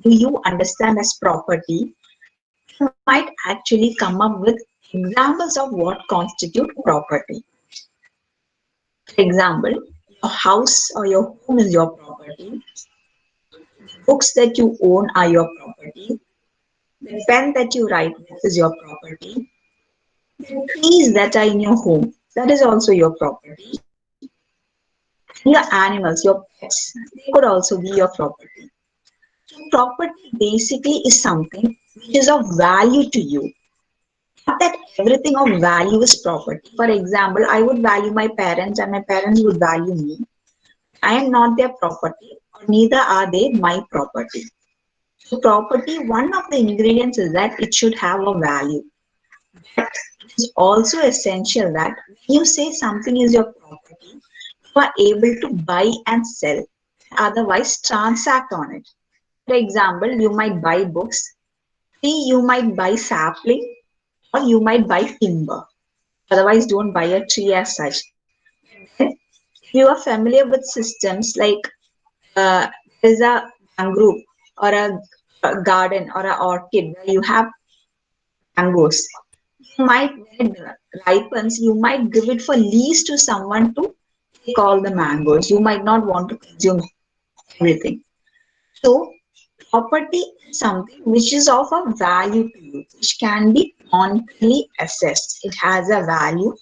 do you understand as property, you might actually come up with examples of what constitute property. For example, your house or your home is your property. Books that you own are your property. The pen that you write with is your property. The trees that are in your home, that is also your property. And your animals, your pets, they could also be your property. So property basically is something which is of value to you. Not that everything of value is property. For example, I would value my parents and my parents would value me. I am not their property, or neither are they my property. So property, one of the ingredients is that it should have a value. But it is also essential that when you say something is your property, you are able to buy and sell, otherwise transact on it. For example, you might buy books, tree you might buy sapling, or you might buy timber. Otherwise, don't buy a tree as such. Then, if you are familiar with systems like there's a mangrove or a garden or an orchid where you have mangoes, you might, when it ripens, you might give it for lease to someone to take all the mangoes. You might not want to consume everything. So, property is something which is of a value to you, which can be monetarily assessed. It has a value,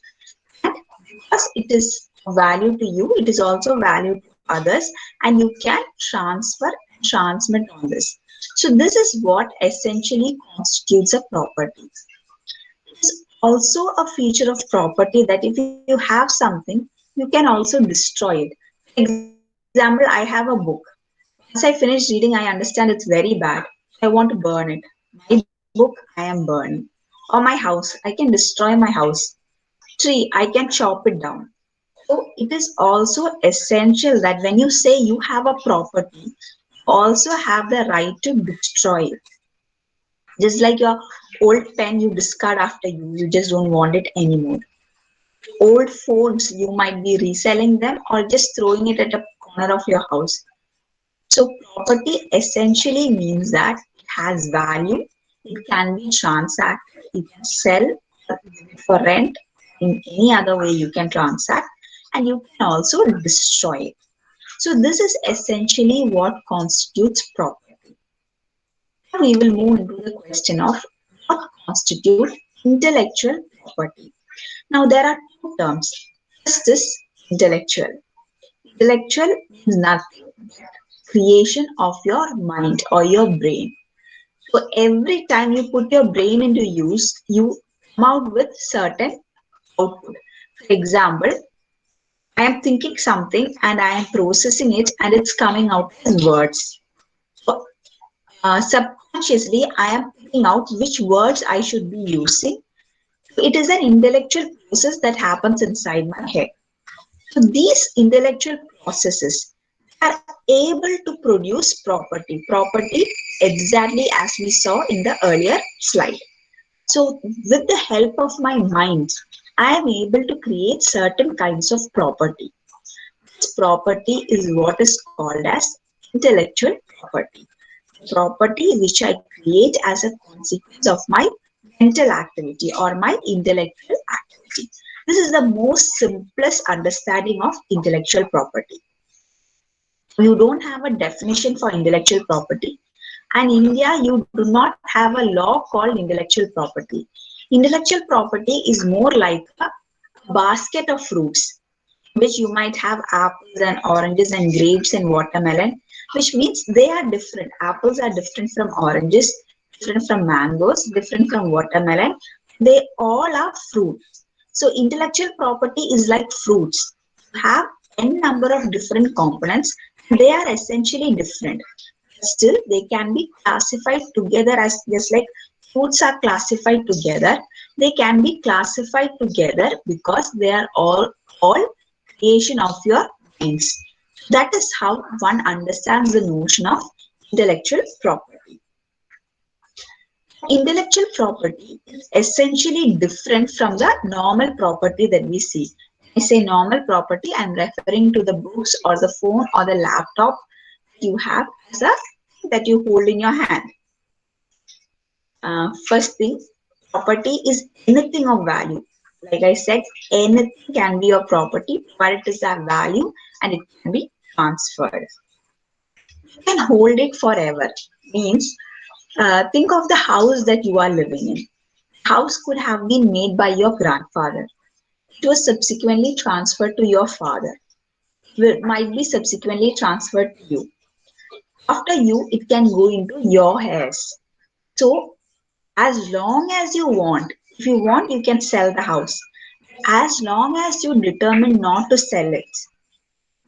and because it is of value to you, it is also value to others, and you can transfer and transmit on this. So, this is what essentially constitutes a property. It's also a feature of property that if you have something, you can also destroy it. For example, I have a book. Once I finish reading, I understand it's very bad. I want to burn it. My book, I am burning. Or my house, I can destroy my house. Tree, I can chop it down. So it is also essential that when you say you have a property, you also have the right to destroy it. Just like your old pen you discard after you just don't want it anymore. Old phones, you might be reselling them or just throwing it at a corner of your house. So property essentially means that it has value, it can be transacted, you can sell or give it for rent, in any other way you can transact, and you can also destroy it. So this is essentially what constitutes property. Now we will move into the question of what constitutes intellectual property. Now there are two terms. First is intellectual. Intellectual means nothing but creation of your mind or your brain. So every time you put your brain into use, you come out with certain output. For example, I am thinking something and I am processing it and it's coming out as words. So subconsciously, I am picking out which words I should be using. So it is an intellectual process that happens inside my head. So these intellectual processes are able to produce property. Property exactly as we saw in the earlier slide. So with the help of my mind, I am able to create certain kinds of property. This property is what is called as intellectual property. Property which I create as a consequence of my mental activity or my intellectual activity. This is the most simplest understanding of intellectual property. You don't have a definition for intellectual property, and in India you do not have a law called intellectual property. Intellectual property is more like a basket of fruits, which you might have apples and oranges and grapes and watermelon, which means they are different. Apples are different from oranges, different from mangoes, different from watermelon. They all are fruits. So intellectual property is like fruits. You have n number of different components. They are essentially different. Still, they can be classified together as just like fruits are classified together. They can be classified together because they are all creation of your minds. That is how one understands the notion of intellectual property. Intellectual property is essentially different from the normal property that we see. When I say normal property, I'm referring to the books or the phone or the laptop you have as a that you hold in your hand. First thing, property is anything of value. Like I said, anything can be your property, but it is a value and it can be transferred. You can hold it forever. Means, think of the house that you are living in. House could have been made by your grandfather. It was subsequently transferred to your father. It might be subsequently transferred to you. After you, it can go into your heirs. So, as long as you want, if you want, you can sell the house. As long as you determine not to sell it,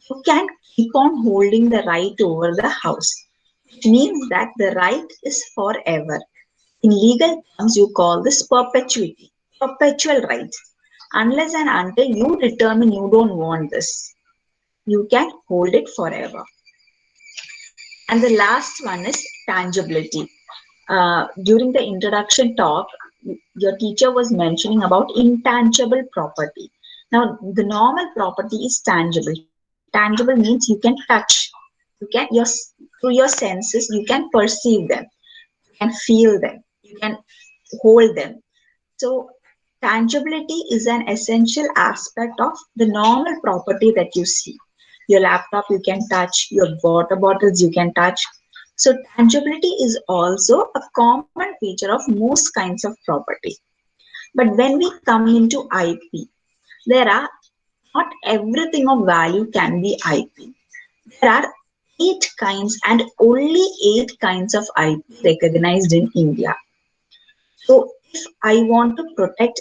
you can keep on holding the right over the house. It means that the right is forever. In legal terms, you call this perpetuity, perpetual right. Unless and until you determine you don't want this, you can hold it forever. And the last one is tangibility. During the introduction talk, your teacher was mentioning about intangible property. Now, the normal property is tangible. Tangible means you can touch. Through your senses, you can perceive them, you can feel them, you can hold them. So, tangibility is an essential aspect of the normal property that you see. Your laptop you can touch, your water bottles you can touch. So, tangibility is also a common feature of most kinds of property. But when we come into IP, there are not everything of value can be IP. There are 8 kinds and only 8 kinds of IP recognized in India. So, if I want to protect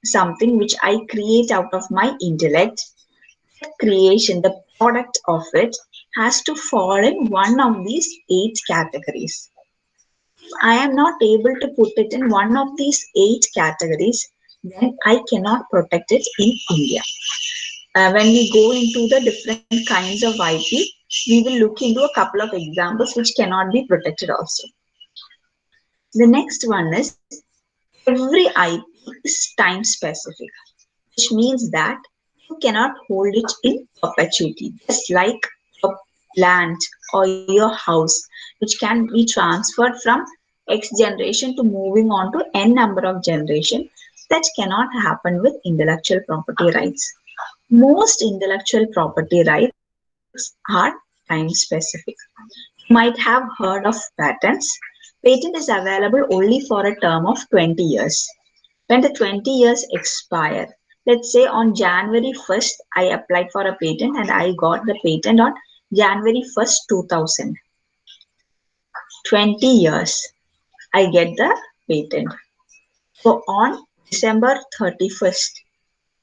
something which I create out of my intellect, the creation, the product of it has to fall in one of these 8 categories. If I am not able to put it in one of these 8 categories, then I cannot protect it in India. When we go into the different kinds of IP, we will look into a couple of examples which cannot be protected also. The next one is every IP is time specific, which means that you cannot hold it in perpetuity, just like your land or your house, which can be transferred from X generation to moving on to N number of generation. That cannot happen with intellectual property rights. Most intellectual property rights are time specific. You might have heard of patents. Patent is available only for a term of 20 years. When the 20 years expire, let's say on January 1st, I applied for a patent and I got the patent on January 1st, 2000. 20 years, I get the patent. So on December 31st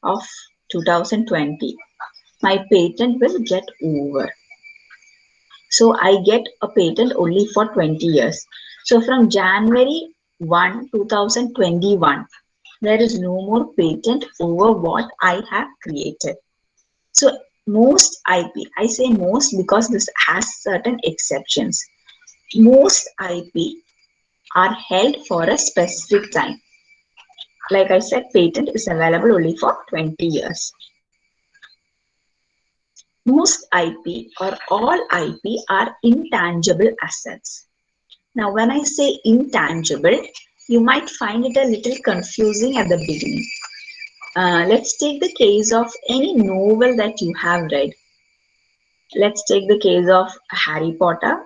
of 2020, my patent will get over. So I get a patent only for 20 years. So from January 1, 2021, there is no more patent over what I have created. So most IP, I say most because this has certain exceptions. Most IP are held for a specific time. Like I said, patent is available only for 20 years. Most IP or all IP are intangible assets. Now, when I say intangible, you might find it a little confusing at the beginning. Let's take the case of any novel that you have read. Let's take the case of Harry Potter.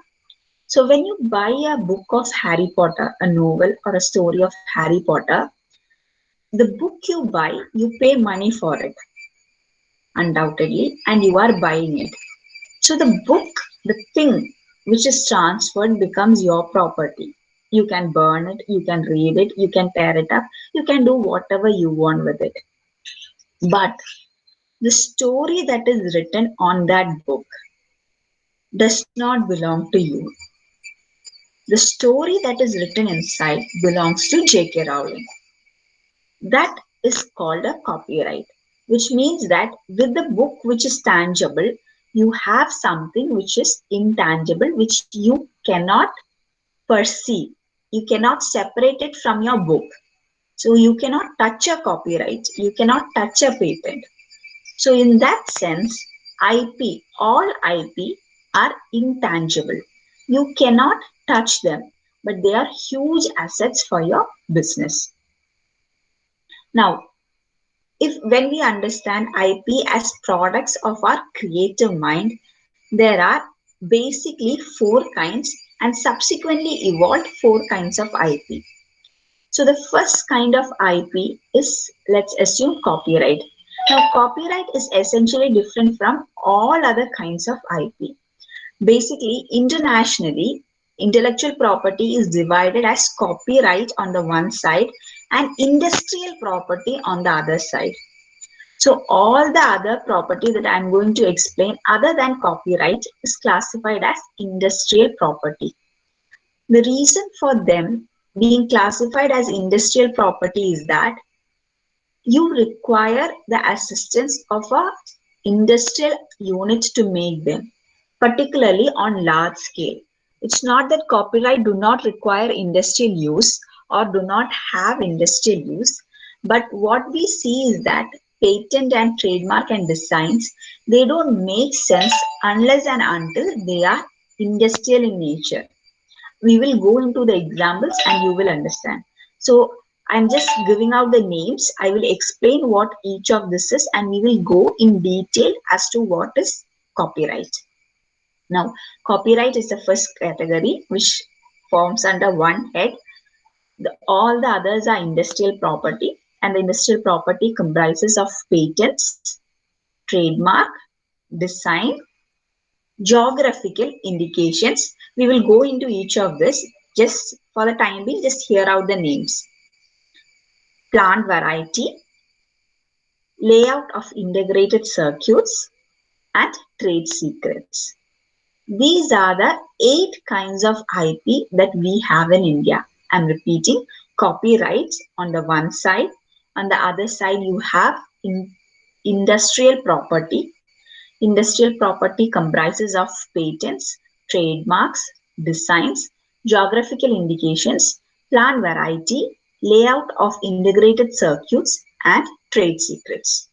So, when you buy a book of Harry Potter, a novel or a story of Harry Potter, the book you buy, you pay money for it, undoubtedly, and you are buying it. So the book, the thing which is transferred becomes your property. You can burn it, you can read it, you can tear it up, you can do whatever you want with it. But the story that is written on that book does not belong to you. The story that is written inside belongs to J.K. Rowling. That is called a copyright, which means that with the book which is tangible, you have something which is intangible, which you cannot perceive. You cannot separate it from your book. So you cannot touch a copyright, you cannot touch a patent. So in that sense, IP, all IP are intangible. You cannot touch them, but they are huge assets for your business. Now, if when we understand IP as products of our creative mind, there are basically four kinds and subsequently evolved four kinds of IP. So the first kind of IP is, let's assume, copyright. Now, copyright is essentially different from all other kinds of IP. Basically, internationally, intellectual property is divided as copyright on the one side and industrial property on the other side. So all the other property that I'm going to explain other than copyright is classified as industrial property. The reason for them being classified as industrial property is that you require the assistance of a industrial unit to make them, particularly on large scale. It's not that copyright do not require industrial use or do not have industrial use, but what we see is that patent and trademark and designs, they don't make sense unless and until they are industrial in nature. We will go into the examples and you will understand. So I'm just giving out the names. I will explain what each of this is and we will go in detail as to what is copyright. Now, copyright is the first category which forms under one head. All the others are industrial property, and the industrial property comprises of patents, trademark, design, geographical indications. We will go into each of this. Just for the time being, just hear out the names. Plant variety, layout of integrated circuits, and trade secrets. These are the 8 kinds of IP that we have in India. I'm repeating, copyrights on the one side, on the other side you have industrial property. Industrial property comprises of patents, trademarks, designs, geographical indications, plant variety, layout of integrated circuits, and trade secrets.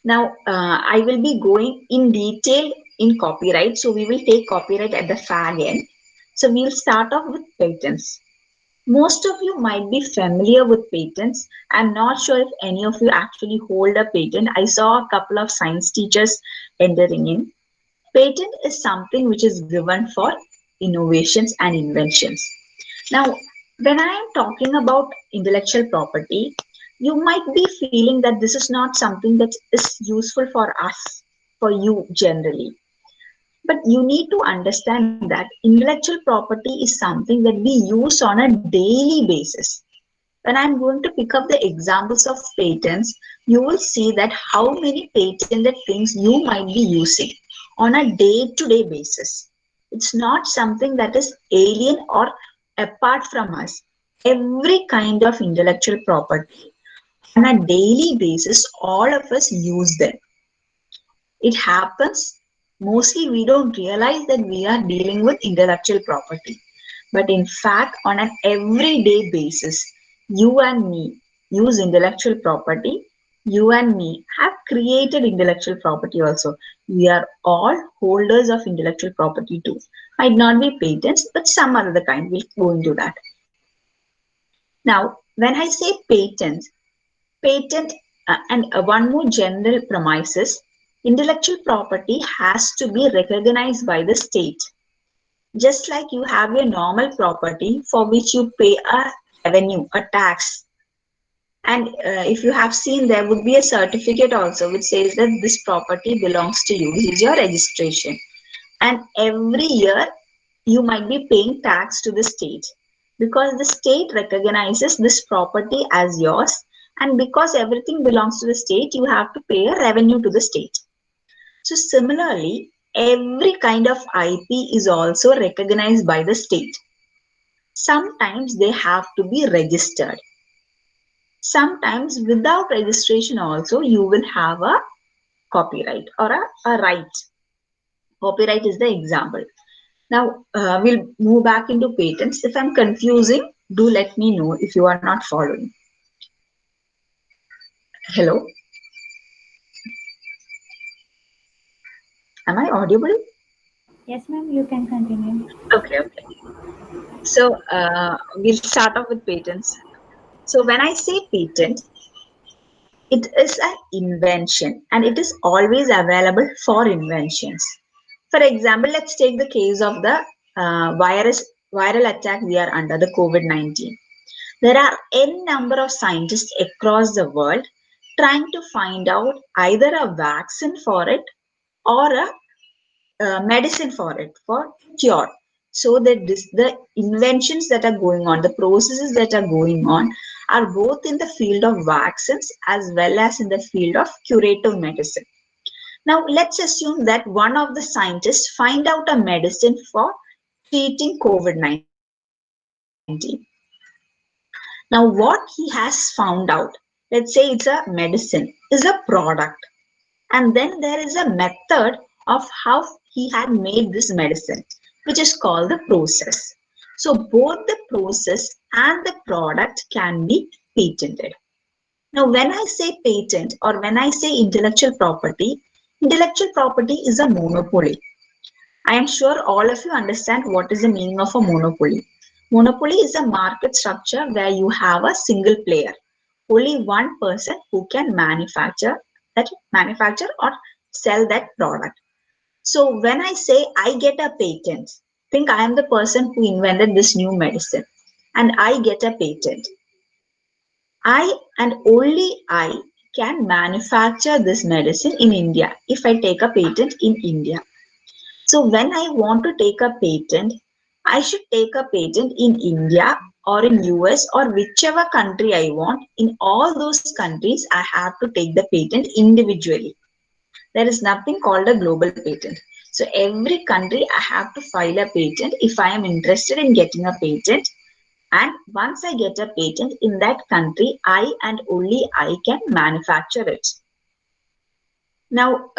Now, I will be going in detail in copyright. So we will take copyright at the fag end. So we'll start off with patents. Most of you might be familiar with patents. I'm not sure if any of you actually hold a patent. I saw a couple of science teachers entering in. Patent is something which is given for innovations and inventions. Now, when I am talking about intellectual property, you might be feeling that this is not something that is useful for us, for you generally. But you need to understand that intellectual property is something that we use on a daily basis. When I'm going to pick up the examples of patents, you will see that how many patented things you might be using on a day-to-day basis. It's not something that is alien or apart from us. Every kind of intellectual property on a daily basis, all of us use them. It happens mostly we don't realize that we are dealing with intellectual property. But in fact, on an everyday basis, you and me use intellectual property. You and me have created intellectual property also. We are all holders of intellectual property too. Might not be patents, but some other kind. We'll go into that. Now, when I say patent and one more general premise, intellectual property has to be recognized by the state. Just like you have a normal property for which you pay a revenue, a tax. And if you have seen, there would be a certificate also which says that this property belongs to you. This is your registration. And every year you might be paying tax to the state because the state recognizes this property as yours. And because everything belongs to the state, you have to pay a revenue to the state. So similarly, every kind of IP is also recognized by the state. Sometimes they have to be registered. Sometimes without registration also you will have a copyright or a right. Copyright is the example. Now we'll move back into patents. If I'm confusing, do let me know if you are not following. Hello? Am I audible? Yes, ma'am, you can continue. Okay, okay. So we'll start off with patents. So when I say patent, it is an invention and it is always available for inventions. For example, let's take the case of the viral attack we are under, the COVID-19. There are n number of scientists across the world trying to find out either a vaccine for it or a medicine for it for cure. So that the inventions that are going on, the processes that are going on, are both in the field of vaccines as well as in the field of curative medicine. Now let's assume that one of the scientists find out a medicine for treating COVID-19. Now what he has found out, let's say it's a medicine, is a product. And then there is a method of how he had made this medicine, which is called the process. So both the process and the product can be patented. Now, when I say patent or when I say intellectual property is a monopoly. I am sure all of you understand what is the meaning of a monopoly. Monopoly is a market structure where you have a single player, only one person who can manufacture or sell that product. So when I say I get a patent, think I am the person who invented this new medicine and I get a patent. I and only I can manufacture this medicine in India if I take a patent in India. So when I want to take a patent, I should take a patent in India or in US or whichever country I want. In all those countries, I have to take the patent individually. There is nothing called a global patent. So every country I have to file a patent if I am interested in getting a patent. And once I get a patent in that country, I and only I can manufacture it. Now,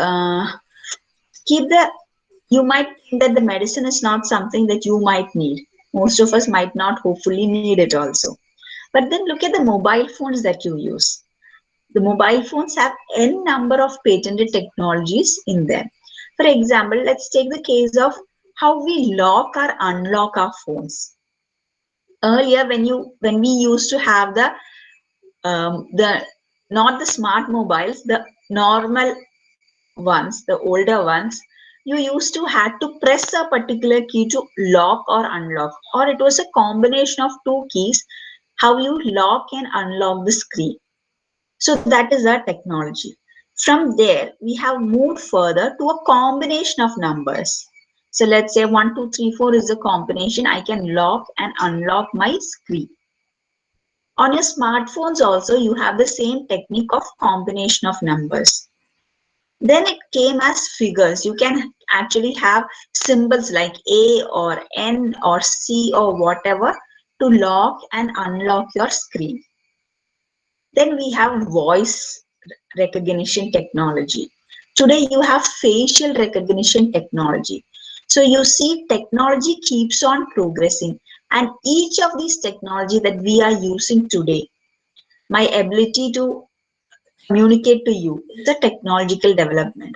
keep the you might think that the medicine is not something that you might need. Most of us might not hopefully need it also. But then look at the mobile phones that you use. The mobile phones have n number of patented technologies in them. For example, let's take the case of how we lock or unlock our phones. Earlier, when we used to have the not the smart mobiles, the normal ones, the older ones, you used to had to press a particular key to lock or unlock, or it was a combination of two keys, how you lock and unlock the screen. So that is our technology. From there, we have moved further to a combination of numbers. So let's say 1, 2, 3, 4 is the combination. I can lock and unlock my screen. On your smartphones also, you have the same technique of combination of numbers. Then it came as figures. You can actually have symbols like A or N or C or whatever to lock and unlock your screen. Then we have voice recognition technology. Today you have facial recognition technology. So you see technology keeps on progressing, and each of these technology that we are using today, my ability to communicate to you, is a technological development.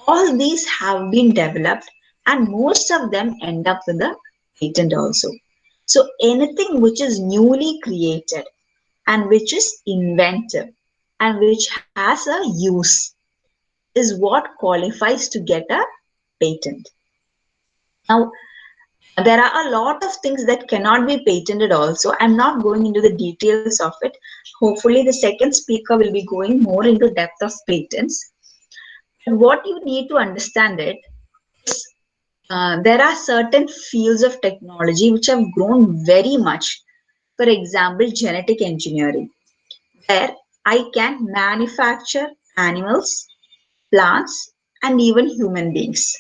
All these have been developed and most of them end up with a patent also. So anything which is newly created and which is inventive and which has a use is what qualifies to get a patent. Now, there are a lot of things that cannot be patented also. I'm not going into the details of it. Hopefully, the second speaker will be going more into depth of patents. But what you need to understand it is there are certain fields of technology which have grown very much. For example, genetic engineering, where I can manufacture animals, plants, and even human beings.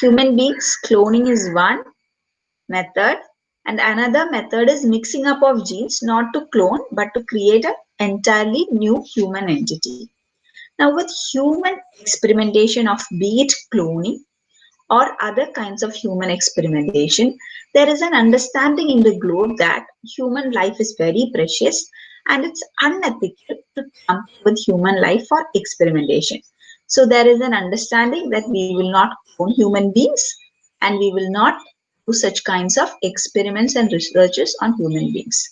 Human beings cloning is one method, and another method is mixing up of genes not to clone but to create an entirely new human entity. Now, with human experimentation of be it cloning or other kinds of human experimentation, there is an understanding in the globe that human life is very precious and it's unethical to tamper with human life for experimentation. So there is an understanding that we will not clone human beings and we will not do such kinds of experiments and researches on human beings.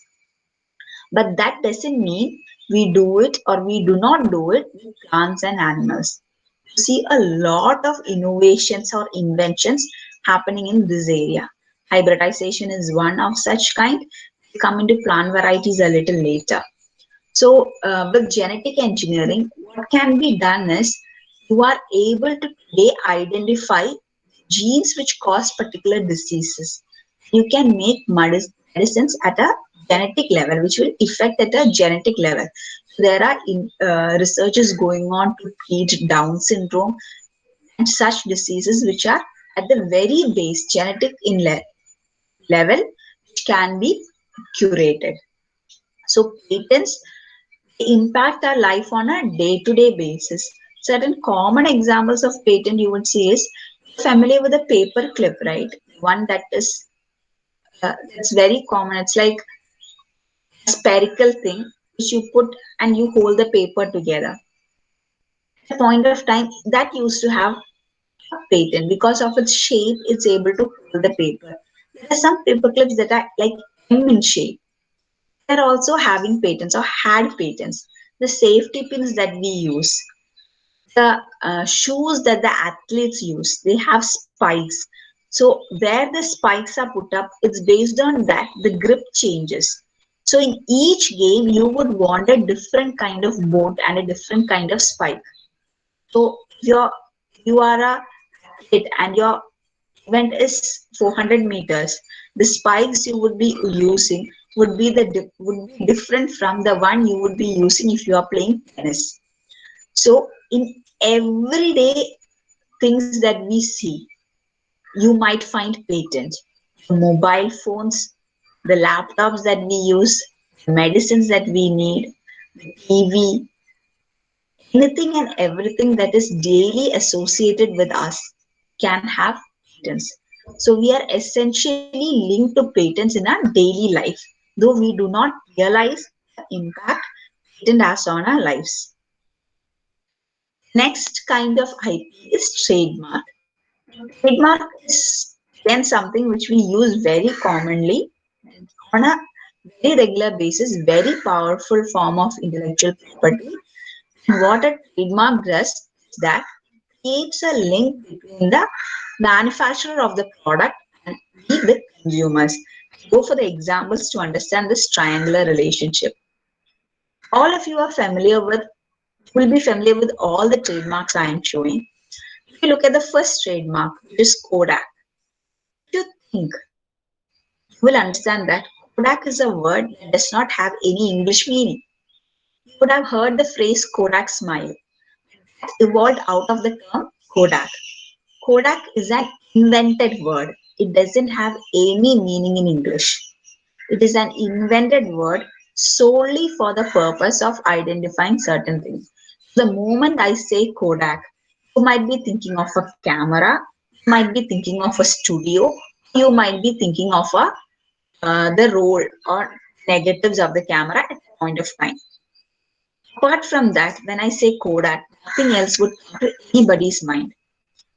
But that doesn't mean we do it or we do not do it with plants and animals. You see a lot of innovations or inventions happening in this area. Hybridization is one of such kind. We'll come into plant varieties a little later. So, with genetic engineering, what can be done is you are able to today identify genes which cause particular diseases. You can make medicines at a genetic level, which will affect at a genetic level. So there are researches going on to treat Down syndrome and such diseases which are at the very base genetic level, which can be curated. So patents impact our life on a day-to-day basis. Certain common examples of patent you would see is familiar with a paper clip, right? One that is it's very common. It's like a spherical thing which you put and you hold the paper together. At a point of time, that used to have a patent because of its shape. It's able to hold the paper. There are some paper clips that are like M in shape. They're also having patents or had patents. The safety pins that we use, the shoes that the athletes use, they have spikes. So where the spikes are put up, it's based on that the grip changes. So in each game, you would want a different kind of boat and a different kind of spike. So you are a athlete and your event is 400 meters. The spikes you would be using would be would be different from the one you would be using if you are playing tennis. So in everyday things that we see, you might find patent. The mobile phones, the laptops that we use, the medicines that we need, the TV, anything and everything that is daily associated with us can have patents. So we are essentially linked to patents in our daily life, though we do not realize the impact patent has on our lives. Next kind of IP is trademark. Trademark is then something which we use very commonly on a very regular basis, very powerful form of intellectual property. And what a trademark does is that creates a link between the manufacturer of the product and we, the consumers. Go for the examples to understand this triangular relationship. All of you are familiar with, will be familiar with all the trademarks I am showing. If you look at the first trademark, which is Kodak, if you think, you will understand that Kodak is a word that does not have any English meaning. You would have heard the phrase Kodak smile. That evolved out of the term Kodak. Kodak is an invented word. It doesn't have any meaning in English. It is an invented word solely for the purpose of identifying certain things. The moment I say Kodak, you might be thinking of a camera, you might be thinking of a studio, you might be thinking of the roll or negatives of the camera at a point of time. Apart from that, when I say Kodak, nothing else would come to anybody's mind.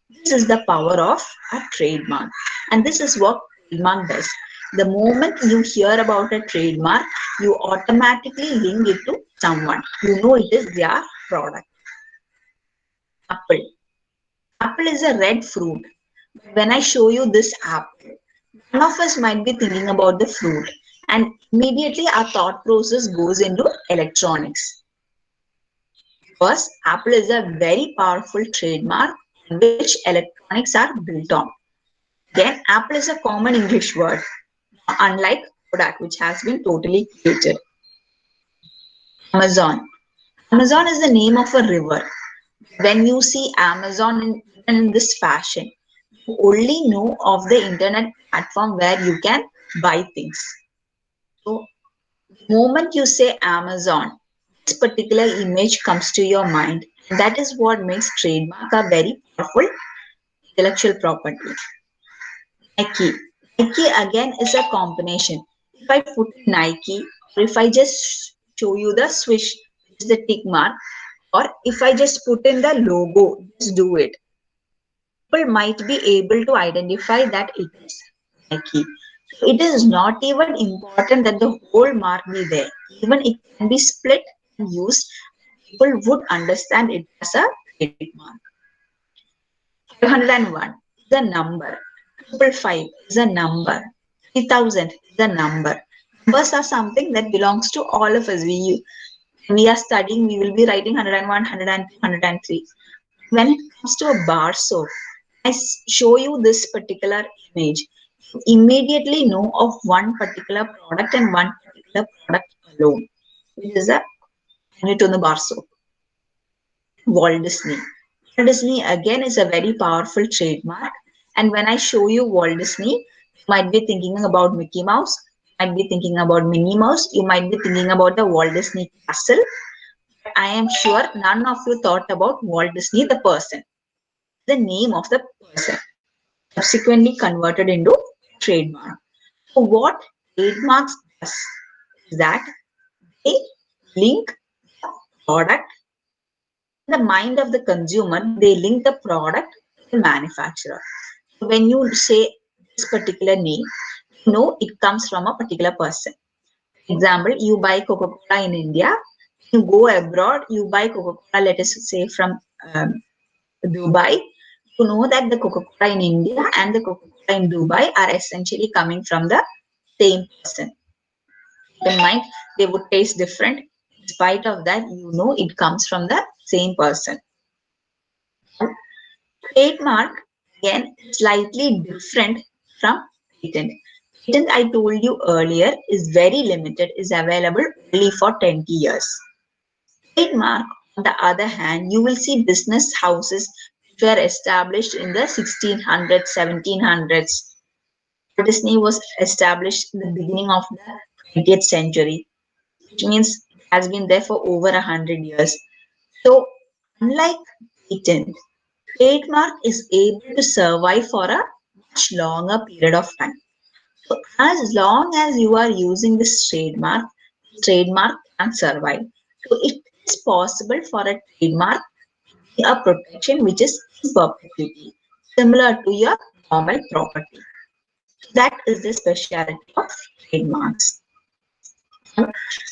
This is the power of a trademark, and this is what trademark does. The moment you hear about a trademark, you automatically link it to someone. You know it is their product. Apple. Apple is a red fruit. When I show you this apple, none of us might be thinking about the fruit, and immediately our thought process goes into electronics. First, Apple is a very powerful trademark on which electronics are built on. Then, Apple is a common English word, unlike Kodak, which has been totally created. Amazon. Amazon is the name of a river. When you see Amazon in this fashion, you only know of the internet platform where you can buy things. So, the moment you say Amazon, this particular image comes to your mind. And that is what makes trademark a very powerful intellectual property. Nike. Nike again is a combination. If I put Nike, or if I just show you the swish, which is the tick mark, or if I just put in the logo, just do it. people might be able to identify that it is Nike. So it is not even important that the whole mark be there. Even it can be split and used. People would understand it as a trademark. 501 is a number. 555 is a number. 3000 is a number. Numbers are something that belongs to all of us. When we are studying, we will be writing 101, 102, 103. When it comes to a bar soap, show you this particular image. You immediately know of one particular product and one particular product alone, which is a Newton bar soap. Walt Disney. Walt Disney again is a very powerful trademark. And when I show you Walt Disney, you might be thinking about Mickey Mouse, you might be thinking about Minnie Mouse, you might be thinking about the Walt Disney Castle. I am sure none of you thought about Walt Disney, the person, the name of the person, subsequently converted into trademark. So what trademarks does is that they link product in the mind of the consumer, they link the product to the manufacturer. So when you say this particular name, you know it comes from a particular person. For example, you buy Coca-Cola in India, you go abroad, you buy Coca-Cola, let us say from Dubai, you know that the Coca-Cola in India and the Coca-Cola in Dubai are essentially coming from the same person. In mind, they would taste different. In spite of that, you know it comes from the same person. Trademark, again, slightly different from patent. Patent, I told you earlier, is very limited, is available only for 20 years. Trademark, on the other hand, you will see business houses which were established in the 1600s, 1700s. Disney was established in the beginning of the 20th century, which means it has been there for over 100 years. So, unlike patent, trademark is able to survive for a much longer period of time. So, as long as you are using this trademark can survive. So, it is possible for a trademark to be a protection which is in perpetuity, similar to your normal property. That is the speciality of trademarks.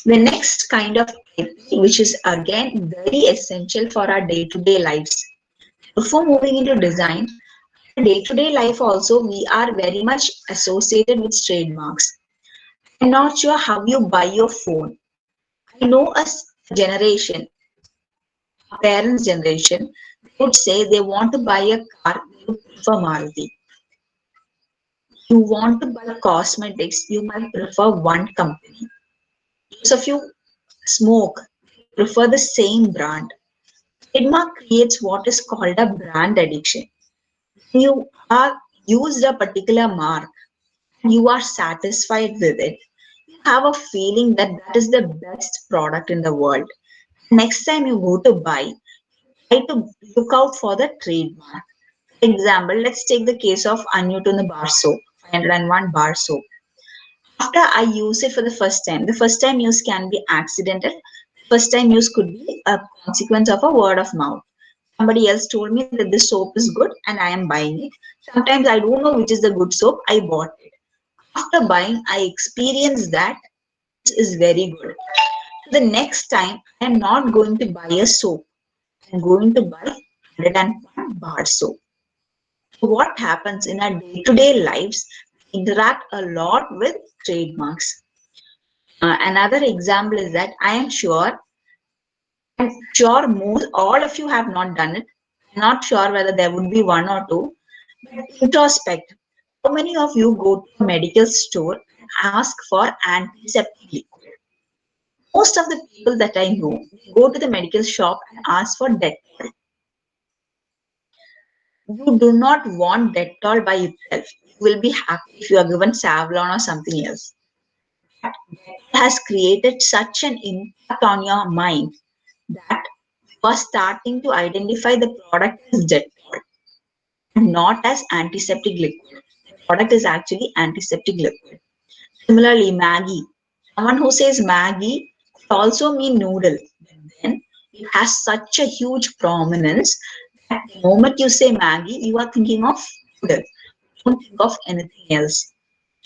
The next kind of IP, which is again very essential for our day-to-day lives. Before moving into design, day-to-day life also we are very much associated with trademarks. I'm not sure how you buy your phone. I know a generation, a parents' generation, they would say they want to buy a car, they would prefer Maruti. You want to buy cosmetics, you might prefer one company. So if you smoke, prefer the same brand. Trademark creates what is called a brand addiction. When you are used a particular mark, you are satisfied with it. You have a feeling that that is the best product in the world. Next time you go to buy, try to look out for the trademark. For example, let's take the case of Newton bar soap, 501 bar soap. After I use it for the first time use can be accidental. First time use could be a consequence of a word of mouth. Somebody else told me that this soap is good and I am buying it. Sometimes I don't know which is the good soap, I bought it. After buying, I experienced that this is very good. The next time, I am not going to buy a soap. I am going to buy 101 bar soap. So what happens in our day-to-day lives, we interact a lot with trademarks. Another example is that I'm sure most all of you have not done it. I'm not sure whether there would be one or two. But introspect. How many of you go to a medical store and ask for antiseptic liquid? Most of the people that I know go to the medical shop and ask for Dettol. You do not want Dettol by itself. You will be happy if you are given Savlon or something else. But Dettol has created such an impact on your mind that you are starting to identify the product as Dettol and not as antiseptic liquid. The product is actually antiseptic liquid. Similarly, Maggie. Someone who says Maggie could also mean noodle. But then it has such a huge prominence At the moment you say Maggi, you are thinking of food. Don't think of anything else.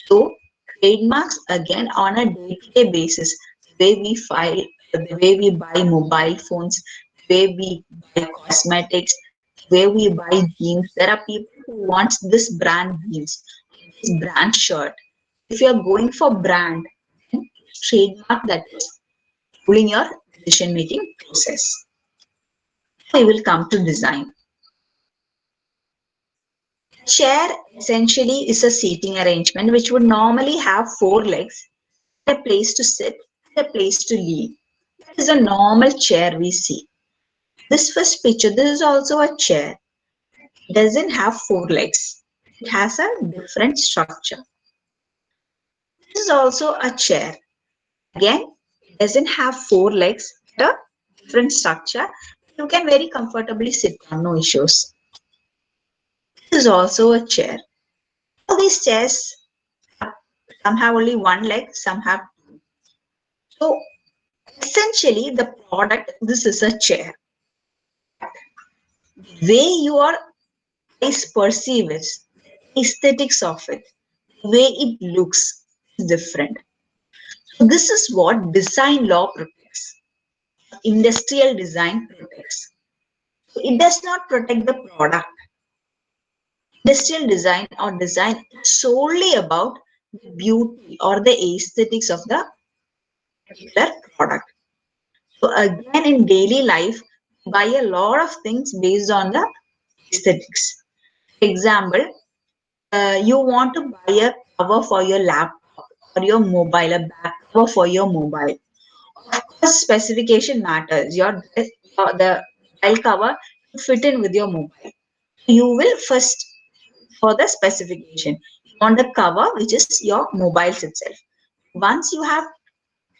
So trademarks again on a day-to-day basis, the way we file, the way we buy mobile phones, the way we buy cosmetics, the way we buy jeans. There are people who want this brand jeans, this brand shirt. If you are going for brand, then trademark that is ruling your decision-making process. We will come to design. Chair essentially is a seating arrangement which would normally have four legs, a place to sit, and a place to lean. That is a normal chair we see. This first picture, this is also a chair. It doesn't have four legs. It has a different structure. This is also a chair. Again, it doesn't have four legs, but a different structure. You can very comfortably sit on, no issues. This is also a chair. All these chairs, some have only one leg, some have two. So essentially the product, this is a chair. The way your eyes perceive it, aesthetics of it, the way it looks is different. So this is what design law protects. Industrial design protects. So it does not protect the product. Industrial design or design is solely about the beauty or the aesthetics of the particular product. So again, in daily life, we buy a lot of things based on the aesthetics. For example, you want to buy a cover for your laptop or your mobile, a back cover for your mobile. Of course, specification matters. The mobile cover to fit in with your mobile. You will first for the specification. You want the cover which is your mobiles itself. Once you have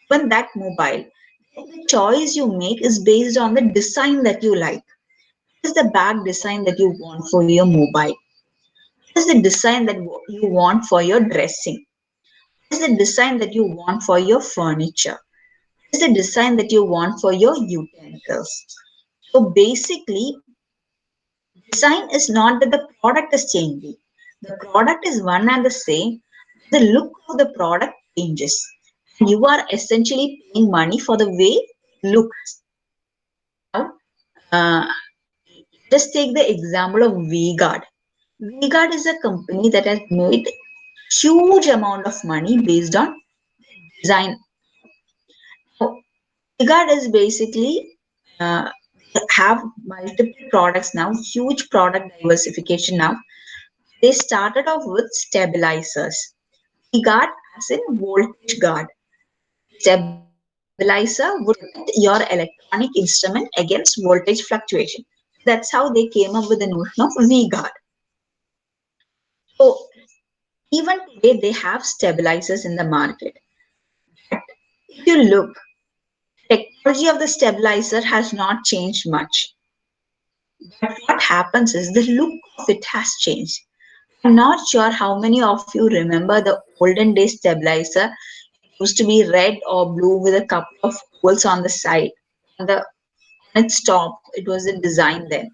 given that mobile, the choice you make is based on the design that you like. What is the back design that you want for your mobile? What is the design that you want for your dressing? What is the design that you want for your furniture? What is the design that you want for your utensils? So basically, design is not that the product is changing. The product is one and the same. The look of the product changes. You are essentially paying money for the way it looks. Now, just take the example of V-Guard. V-Guard is a company that has made huge amount of money based on design. Now, V-Guard is basically have multiple products now, huge product diversification now. They started off with stabilizers. V-Guard as in voltage guard. Stabilizer would protect your electronic instrument against voltage fluctuation. That's how they came up with the notion of V-Guard. So even today they have stabilizers in the market. But if you look, technology of the stabilizer has not changed much. But what happens is the look of it has changed. I'm not sure how many of you remember the olden day stabilizer. It used to be red or blue with a couple of holes on the side. On its top, it was a design then.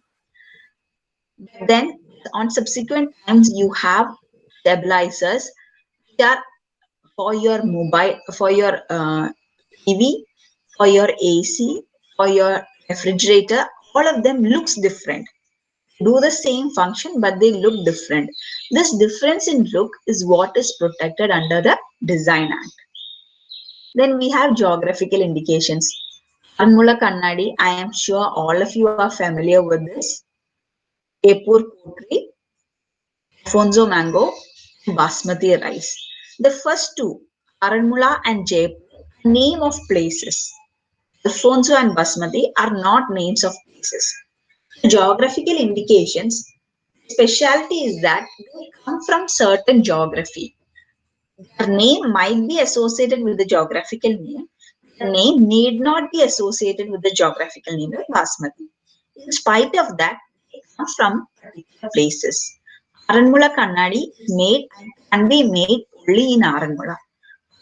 But then on subsequent times, you have stabilizers which are for your mobile, for your TV, for your AC, for your refrigerator. All of them looks different. Do the same function, but they look different. This difference in look is what is protected under the Design Act. Then we have geographical indications. Aranmula Kannadi, I am sure all of you are familiar with this. Jaipur pottery, Alfonso mango, basmati rice. The first two, Aranmula and Jaipur, are name of places. Alfonso and basmati are not names of places. Geographical indications, specialty is that they come from certain geography. The name might be associated with the geographical name. The name need not be associated with the geographical name like basmati. In spite of that, they come from particular places. Aranmula Kannadi is made and can be made only in Aranmula.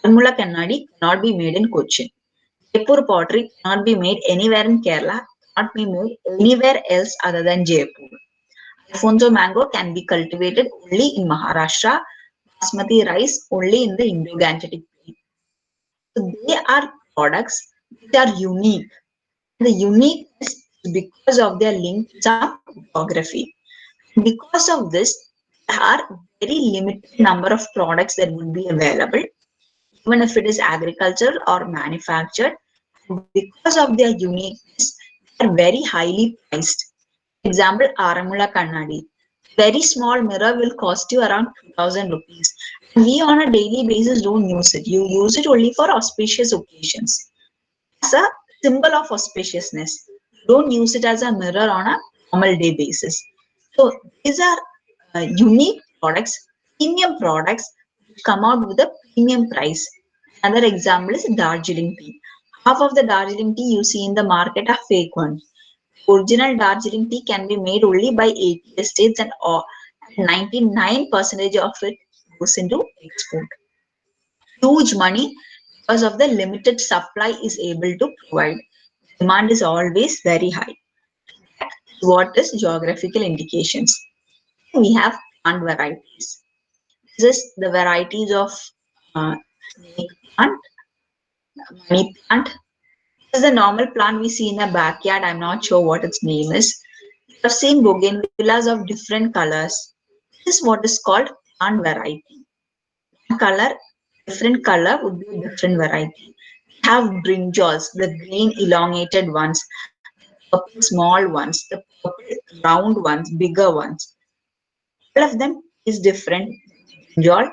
Kannadi cannot be made in Cochin. Jaipur pottery cannot be made anywhere in Kerala, cannot be made anywhere else other than Jaipur. Alfonso mango can be cultivated only in Maharashtra, basmati rice only in the Indo-Gangetic plain. So they are products which are unique. The uniqueness is because of their link to some geography. Because of this, there are very limited number of products that would be available, even if it is agriculture or manufactured. And because of their uniqueness, they are very highly priced. For example, Aramula Kannadi. Very small mirror will cost you around 2000 rupees. We on a daily basis don't use it. You use it only for auspicious occasions. As a symbol of auspiciousness. Don't use it as a mirror on a normal day basis. So these are unique products, premium products which come out with a premium price. Another example is Darjeeling tea. Half of the Darjeeling tea you see in the market are fake ones. Original Darjeeling tea can be made only by 80 estates and 99% of it goes into export. Huge money because of the limited supply is able to provide. Demand is always very high. What is geographical indications? We have plant varieties. This is the varieties of snake plant, money plant. This is the normal plant we see in a backyard. I'm not sure what its name is. You have seen bougainvilleas of different colors. This is what is called plant variety. One color, different color would be a different variety. We have brinjals, the green elongated ones, purple small ones, the purple round ones, bigger ones. All of them is different. Brinjal,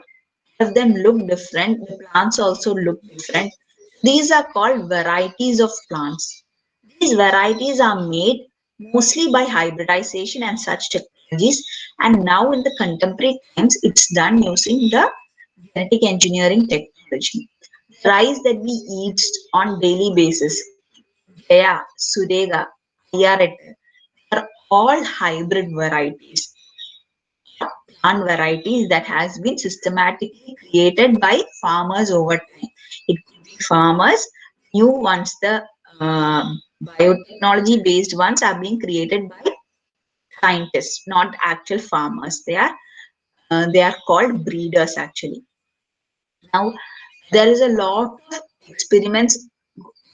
all of them look different. The plants also look different. These are called varieties of plants. These varieties are made mostly by hybridization and such technologies. And now in the contemporary times, it's done using the genetic engineering technology. The rice that we eat on daily basis, Jaya, Surega, Ayaret, are all hybrid varieties, plant varieties that has been systematically created by farmers over time. It could be farmers, new ones, the biotechnology based ones are being created by scientists, not actual farmers. They are called breeders actually. Now there is a lot of experiments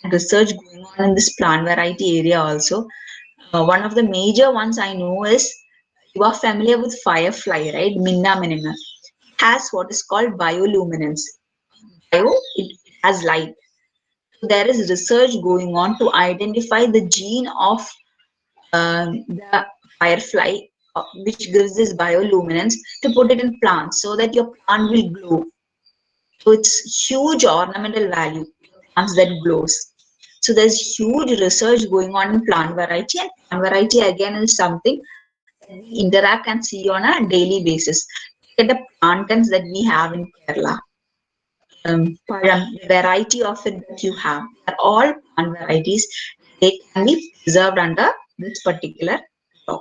and research going on in this plant variety area also. One of the major ones I know is, you are familiar with firefly, right? Minna minima has what is called bioluminescence. Bio, it has light. So there is research going on to identify the gene of the firefly, which gives this bioluminescence, to put it in plants so that your plant will glow. So it's huge ornamental value, plants that glows. So there's huge research going on in plant variety, and plant variety again is something that we interact and see on a daily basis. Look at the plantains that we have in Kerala. Param, the variety of it that you have, are all plant varieties. They can be preserved under this particular law.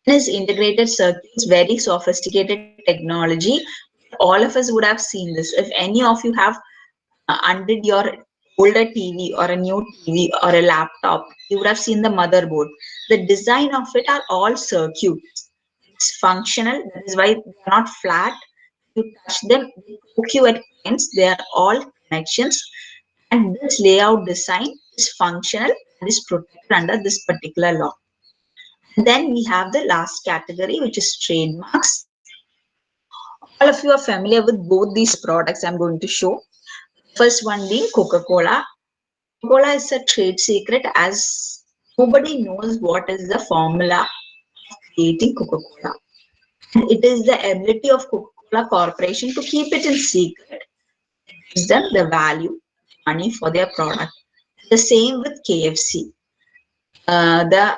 Is integrated circuits, very sophisticated technology. All of us would have seen this. If any of you have undid your older TV or a new TV or a laptop, you would have seen the motherboard. The design of it are all circuits. It's functional. That is why they are not flat. You touch them, they poke you at points. They are all connections. And this layout design is functional and is protected under this particular law. Then we have the last category, which is trademarks. All of you are familiar with both these products I'm going to show. First one being Coca-Cola. Coca-Cola is a trade secret, as nobody knows what is the formula of creating Coca-Cola. And it is the ability of Coca-Cola Corporation to keep it in secret, gives them the value, money for their product. The same with KFC. The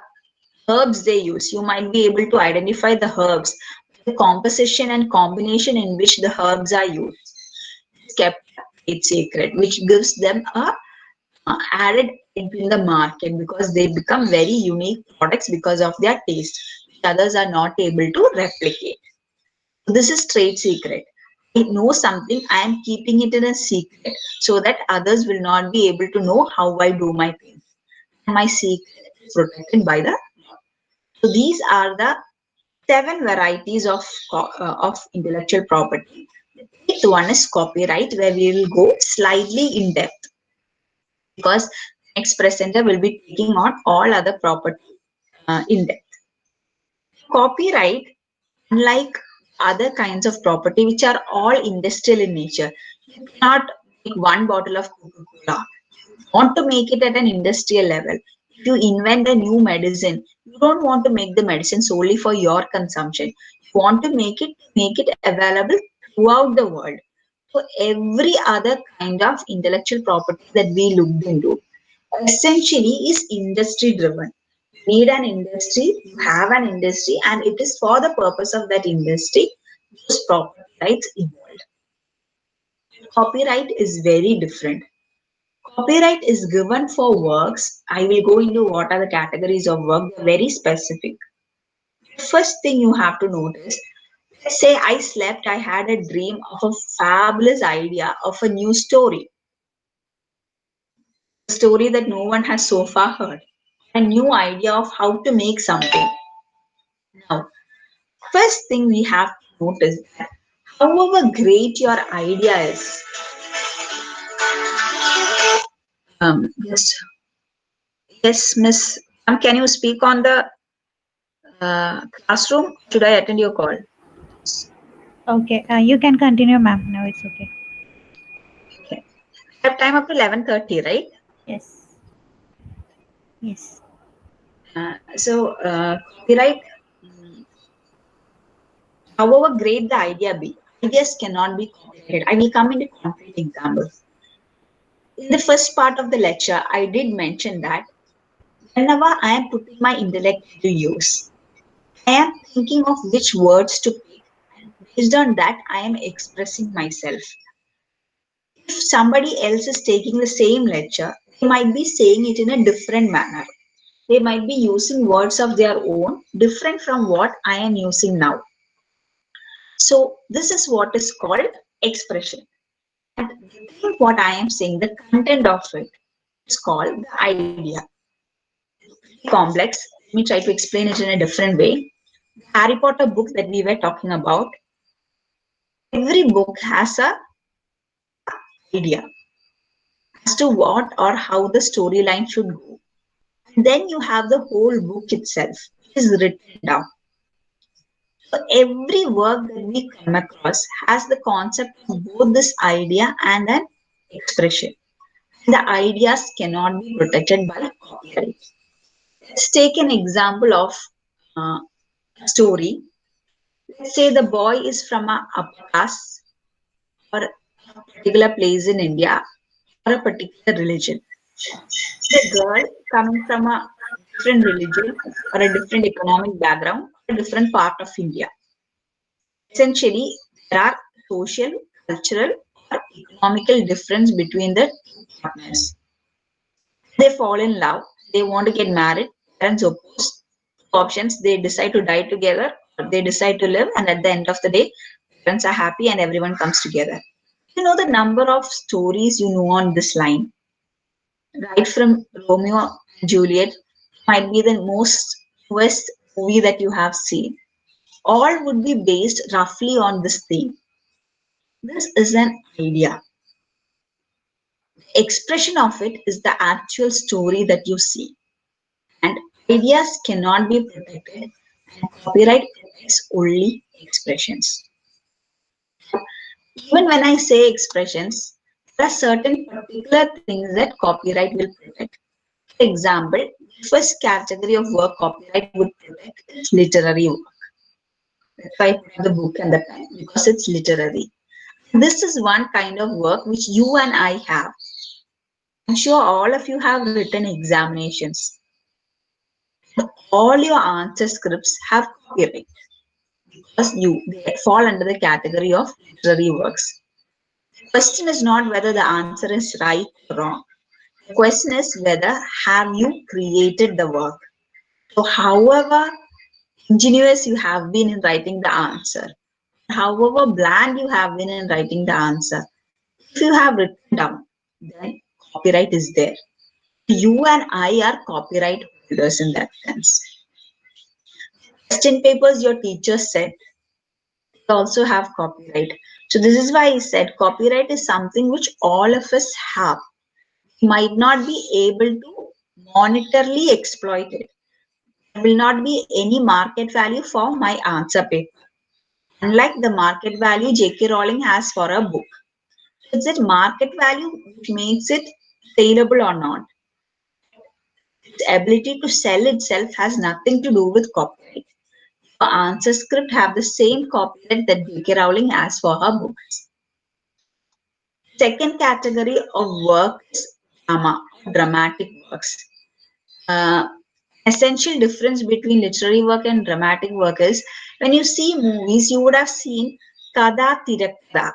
herbs they use, you might be able to identify the herbs, the composition and combination in which the herbs are used. It's kept trade secret, which gives them a added in the market, because they become very unique products because of their taste, which others are not able to replicate. This is trade secret. I know something, I am keeping it in a secret so that others will not be able to know how I do my things. My secret is protected by the law. So these are the 7 varieties of intellectual property. The 8th one is copyright, where we will go slightly in depth because next presenter will be taking on all other property in depth. Copyright, unlike other kinds of property which are all industrial in nature, you cannot make one bottle of Coca-Cola. You want to make it at an industrial level. If you invent a new medicine, you don't want to make the medicine solely for your consumption. You want to make it available throughout the world. So every other kind of intellectual property that we looked into essentially is industry driven. You need an industry, you have an industry, and it is for the purpose of that industry those property rights involved. Copyright is very different. Copyright is given for works. I will go into what are the categories of work. They're very specific. First thing you have to notice, let's say I slept, I had a dream of a fabulous idea of a new story, a story that no one has so far heard, a new idea of how to make something. Now, first thing we have to notice that however great your idea is, yes, yes, Miss, can you speak on the classroom? Should I attend your call? Okay, you can continue, ma'am. No, it's okay. Okay. I have time up to 11:30, right? Yes. Yes. Copyright, however great the idea be, ideas cannot be copyrighted. I will come into concrete examples. In the first part of the lecture, I did mention that whenever I am putting my intellect to use, I am thinking of which words to pick, and based on that, I am expressing myself. If somebody else is taking the same lecture, they might be saying it in a different manner. They might be using words of their own, different from what I am using now. So, this is what is called expression. And what I am saying, the content of it is called the idea. Complex. Let me try to explain it in a different way. The Harry Potter book that we were talking about, every book has a idea as to what or how the storyline should go. And then you have the whole book itself, which is written down. So every work that we come across has the concept of both this idea and an expression. The ideas cannot be protected by copyright. Let's take an example of a story. Let's say the boy is from a upper class or a particular place in India or a particular religion. The girl coming from a different religion or a different economic background or a different part of India. Essentially, there are social, cultural, or economical difference between the two partners. They fall in love, they want to get married, parents oppose. Two options, they decide to die together or they decide to live, and at the end of the day, parents are happy and everyone comes together. You know the number of stories you know on this line, right from Romeo and Juliet, might be the most newest movie that you have seen. All would be based roughly on this theme. This is an idea. Expression of it is the actual story that you see. And ideas cannot be protected, and copyright protects only expressions. Even when I say expressions, there are certain particular things that copyright will protect. For example, the first category of work copyright would protect is literary work. That's why I put the book and the pen, because it's literary. This is one kind of work which you and I have. I'm sure all of you have written examinations. All your answer scripts have copyright because they fall under the category of literary works. The question is not whether the answer is right or wrong. The question is whether have you created the work. So however ingenious you have been in writing the answer, however bland you have been in writing the answer, if you have written down, then copyright is there. You and I are copyright holders in that sense. Question papers your teacher said also have copyright. So this is why I said copyright is something which all of us have. We might not be able to monetarily exploit it. There will not be any market value for my answer paper. Unlike the market value J.K. Rowling has for a book. It's that market value which makes it saleable or not. Its ability to sell itself has nothing to do with copyright. Your answer script have the same copyright that J.K. Rowling has for her books. Second category of work is drama, dramatic works. Essential difference between literary work and dramatic work is when you see movies, you would have seen Kada Tirakada,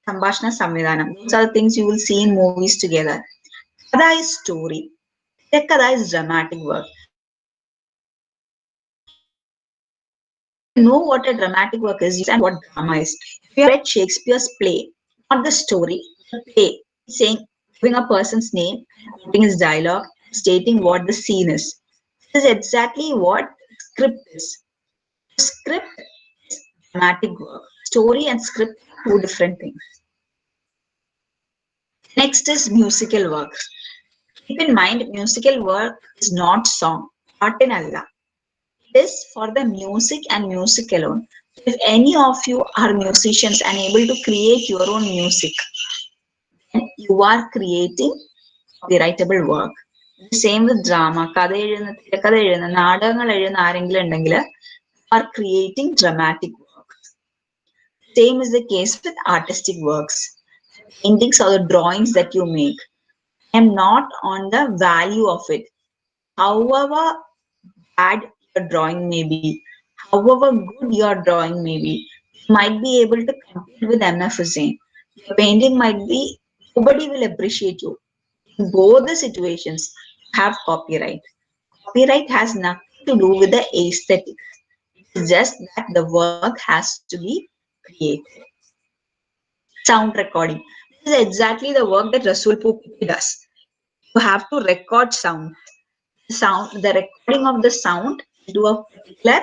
Sambhashna Samvidhanam. Those are the things you will see in movies together. Kada is story. Tirakada is dramatic work. If you know what a dramatic work is, you understand what drama is. If you have read Shakespeare's play, not the story, the play, saying, giving a person's name, quoting his dialogue, stating what the scene is. This is exactly what script is. Script is dramatic work. Story and script are two different things. Next is musical work. Keep in mind, musical work is not song. Patinalla. It is for the music and music alone. If any of you are musicians and able to create your own music, then you are creating copyrightable work. The same with drama. കഥ എഴുതുന്ന തിരക്കഥ എഴുതുന്ന നാടകങ്ങൾ എഴുതുന്ന ആരെങ്കിലും ഉണ്ടെങ്കിൽ are creating dramatic works. Same is the case with artistic works. Paintings or the drawings that you make. I am not on the value of it. However bad your drawing may be, however good your drawing may be, you might be able to compete with MF Hussain. Your painting might be, nobody will appreciate you. In both the situations, you have copyright. Copyright has nothing to do with the aesthetics. It's just that the work has to be created. Sound recording. This is exactly the work that Rasool Poopi does. You have to record sound. The recording of the sound into a particular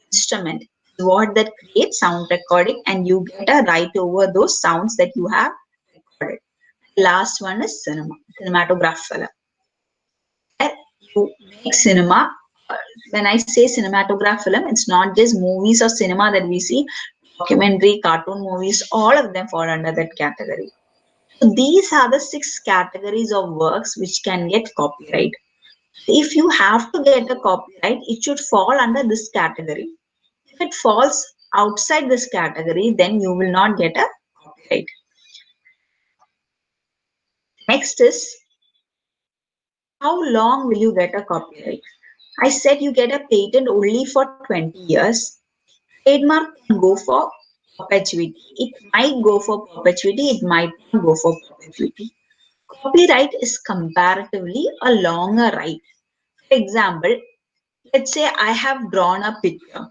instrument is what that creates sound recording, and you get a right over those sounds that you have recorded. The last one is cinematographer. You make cinema. When I say cinematograph film, it's not just movies or cinema that we see. Documentary, cartoon movies, all of them fall under that category. So these are the 6 categories of works which can get copyright. If you have to get a copyright, it should fall under this category. If it falls outside this category, then you will not get a copyright. Next is, how long will you get a copyright? I said you get a patent only for 20 years. Trademark can go for perpetuity. It might go for perpetuity, it might not go for perpetuity. Copyright is comparatively a longer right. For example, let's say I have drawn a picture.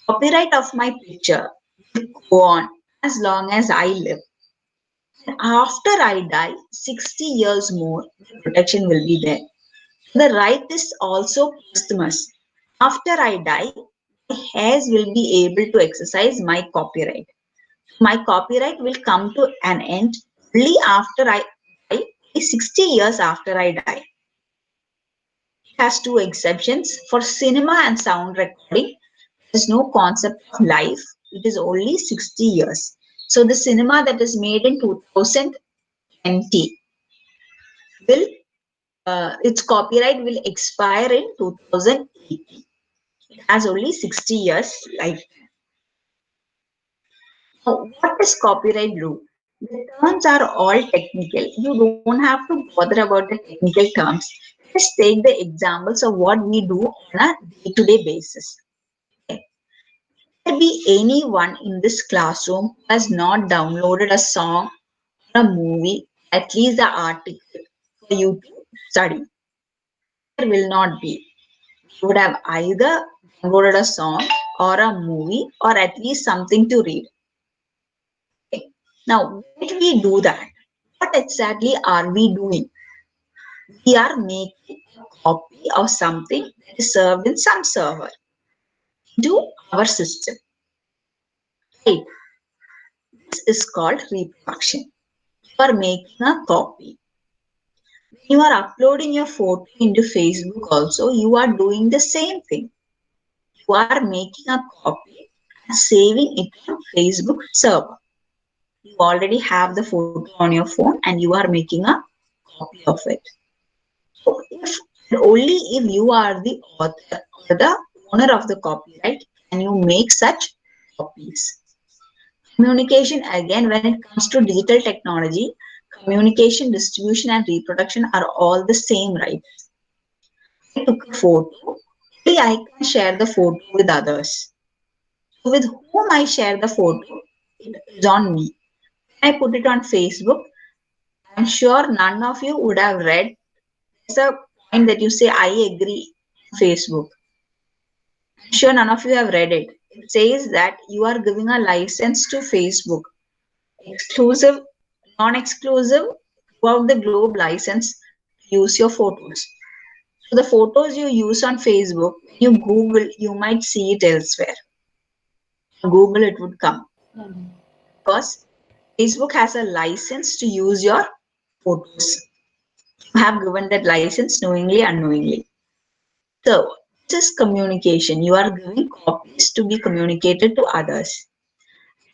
Copyright of my picture will go on as long as I live. And after I die, 60 years more, the protection will be there. The right is also posthumous. After I die, my heirs will be able to exercise my copyright. My copyright will come to an end only after I die, 60 years after I die. It has 2 exceptions. For cinema and sound recording, there is no concept of life. It is only 60 years. So the cinema that is made in 2020 will, its copyright will expire in 2080. It has only 60 years life. Now, what does copyright do? The terms are all technical. You don't have to bother about the technical terms. Just take the examples of what we do on a day-to-day basis. Okay. There be anyone in this classroom who has not downloaded a song or a movie, at least the article for you to study. There will not be. You would have either downloaded a song or a movie or at least something to read. Okay. Now, when we do that, what exactly are we doing? We are making a copy of something that is served in some server into our system. Right? This is called reproduction. You are making a copy. When you are uploading your photo into Facebook also, you are doing the same thing. You are making a copy and saving it on Facebook server. You already have the photo on your phone and you are making a copy of it. So if only if you are the author or the owner of the copyright can you make such copies. Communication, again, when it comes to digital technology, communication, distribution, and reproduction are all the same rights. I took a photo, only I can share the photo with others. So with whom I share the photo, it is on me. When I put it on Facebook, I'm sure none of you would have read. There's a point that you say, I agree, Facebook. I'm sure none of you have read it. It says that you are giving a license to Facebook, exclusive, non-exclusive, throughout the globe license to use your photos. So the photos you use on Facebook, when you Google, you might see it elsewhere. Google, it would come because Facebook has a license to use your photos. You have given that license knowingly, unknowingly. So this is communication. You are giving copies to be communicated to others.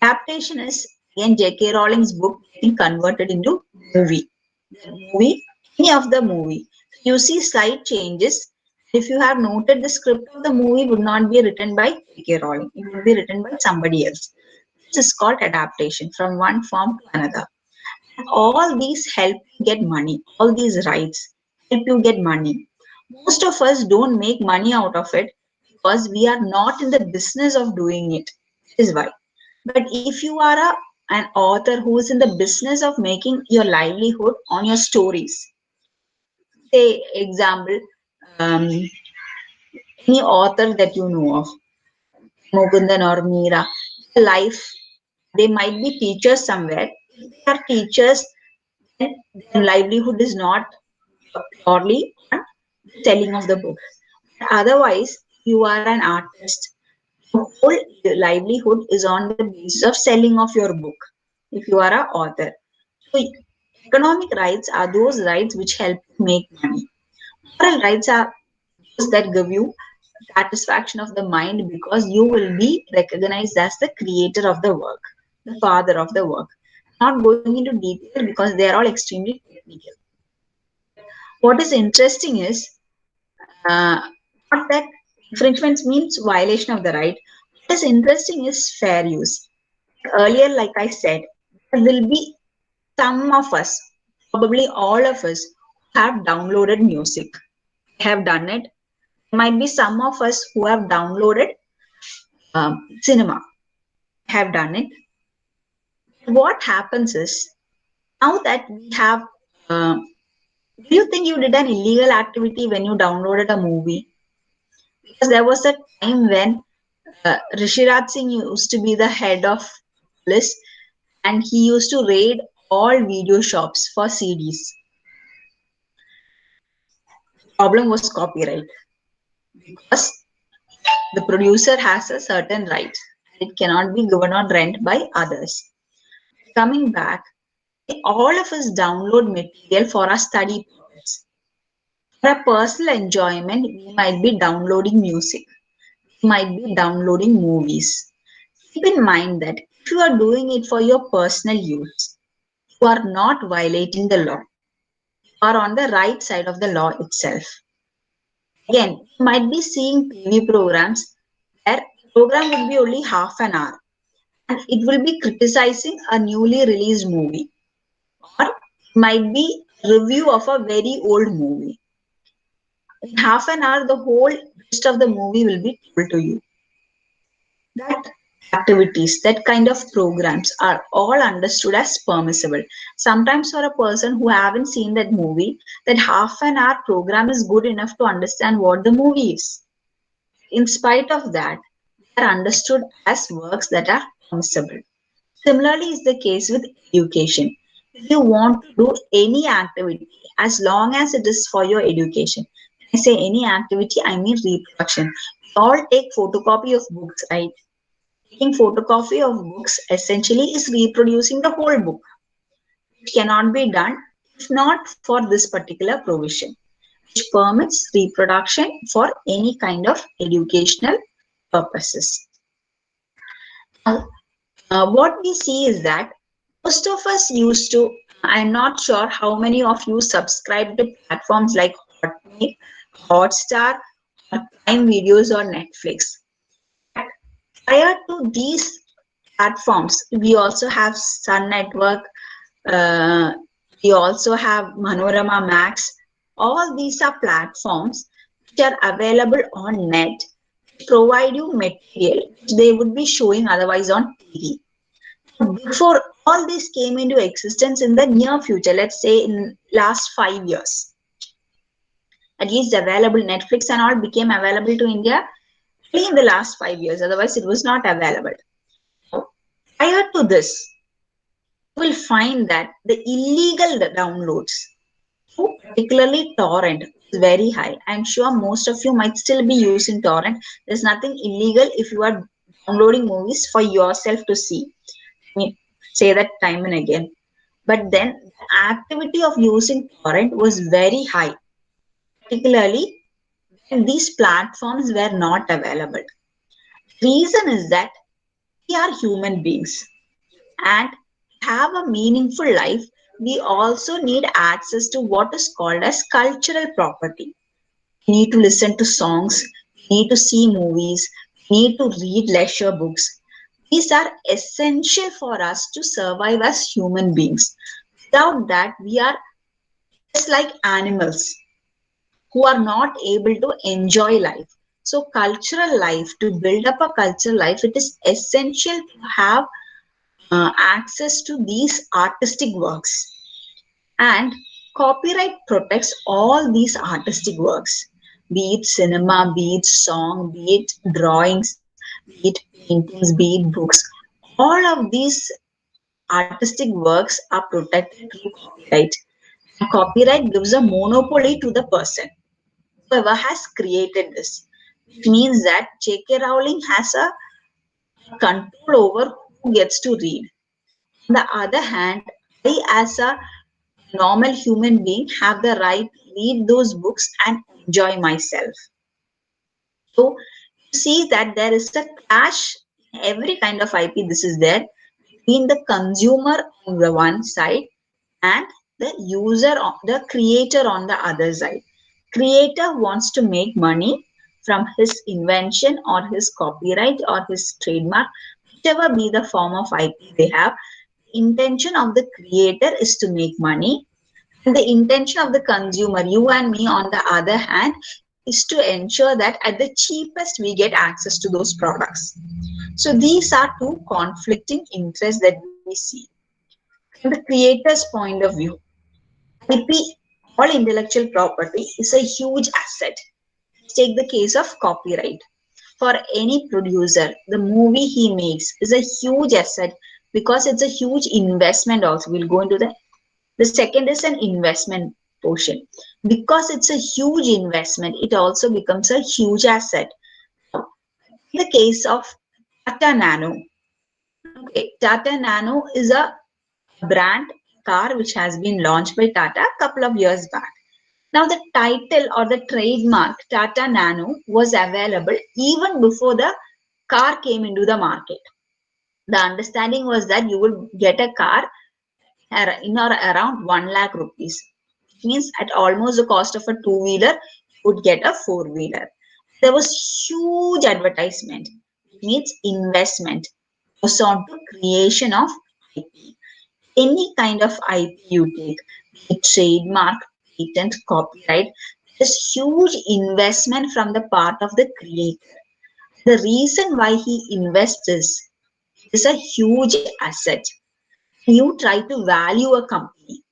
Adaptation is again J.K. Rowling's book getting converted into movie. The movie, any of the movie. You see slight changes. If you have noted, the script of the movie would not be written by J.K. Rowling. It would be written by somebody else. This is called adaptation from one form to another. All these help you get money. All these rights help you get money. Most of us don't make money out of it because we are not in the business of doing it. This is why. But if you are an author who is in the business of making your livelihood on your stories, say example, um, any author that you know of, Mukundan or Meera, life, they might be teachers somewhere. If they are teachers, then their livelihood is not purely on the selling of the book. Otherwise, you are an artist. Your whole livelihood is on the basis of selling of your book. If you are an author, so economic rights are those rights which help you make money. Moral rights are those that give you satisfaction of the mind because you will be recognized as the creator of the work, the father of the work. Not going into detail because they are all extremely technical. But what is interesting is uh, not that infringement means violation of the right. What is interesting is fair use. Earlier, like I said, there will be some of us, probably all of us, have downloaded music. Have done it. There might be some of us who have downloaded cinema. Have done it. What happens is now that we have. Do you think you did an illegal activity when you downloaded a movie? Because there was a time when Rishiraj Singh used to be the head of police and he used to raid all video shops for CDs. Problem was copyright because the producer has a certain right and it cannot be given on rent by others. Coming back, all of us download material for our study purpose. For our personal enjoyment, we might be downloading music, we might be downloading movies. Keep in mind that if you are doing it for your personal use, you are not violating the law. You are on the right side of the law itself. Again, you might be seeing TV programs where the program would be only half an hour and it will be criticizing a newly released movie or might be review of a very old movie. In half an hour, the whole gist of the movie will be told to you. That activities, that kind of programs are all understood as permissible. Sometimes for a person who haven't seen that movie, that half an hour program is good enough to understand what the movie is. In spite of that, they are understood as works that are permissible. Similarly is the case with education. if you want to do any activity, as long as it is for your education. When I say any activity, I mean reproduction. We all take photocopy of books, right? Taking photocopy of books essentially is reproducing the whole book, which cannot be done if not for this particular provision, which permits reproduction for any kind of educational purposes. Now, what we see is that most of us used to, I'm not sure how many of you subscribe to platforms like Hotmail, Hotstar, or Prime Videos or Netflix. Prior to these platforms, we also have Sun Network, uh, we also have Manorama Max. All these are platforms which are available on net, provide you material which they would be showing otherwise on TV. Before all this came into existence in the near future, let's say in last 5 years, at least available, Netflix and all became available to India only in the last 5 years. Otherwise, it was not available. So, prior to this, you will find that the illegal downloads, particularly torrent, is very high. I'm sure most of you might still be using torrent. There's nothing illegal if you are downloading movies for yourself to see. I mean, say that time and again. But then the activity of using torrent was very high, particularly when these platforms were not available. Reason is that we are human beings, and to have a meaningful life, we also need access to what is called as cultural property. We need to listen to songs, we need to see movies, we need to read leisure books. These are essential for us to survive as human beings. Without that, we are just like animals who are not able to enjoy life. So, cultural life, to build up a cultural life, it is essential to have access to these artistic works. And copyright protects all these artistic works, be it cinema, be it song, be it drawings, be it paintings, be it books. All of these artistic works are protected through copyright. And copyright gives a monopoly to the person, whoever has created this. It means that J.K. Rowling has a control over who gets to read. On the other hand, I, as a normal human being, have the right to read those books and enjoy myself. So you see that there is a clash in every kind of IP. This is there between the consumer on the one side and the user, the creator on the other side. Creator wants to make money from his invention or his copyright or his trademark, whichever be the form of IP they have. Intention of the creator is to make money, and the intention of the consumer, you and me on the other hand, is to ensure that at the cheapest we get access to those products. So these are two conflicting interests that we see. From the creator's point of view, IP, all intellectual property, is a huge asset. Let's take the case of copyright. For any producer, the movie he makes is a huge asset because it's a huge investment also. We'll go into the second is an investment portion. Because it's a huge investment, it also becomes a huge asset. In the case of Tata Nano, okay, Tata Nano is a brand car which has been launched by Tata a couple of years back. Now, the title or the trademark Tata Nano was available even before the car came into the market. The understanding was that you would get a car in or around 1 lakh rupees. It means at almost the cost of a two-wheeler, you would get a four-wheeler. There was huge advertisement. It means investment goes on to creation of IP. Any kind of IP you take, be it trademark, patent, copyright, there's huge investment from the part of the creator. The reason why he invests is a huge asset. You try to value a company.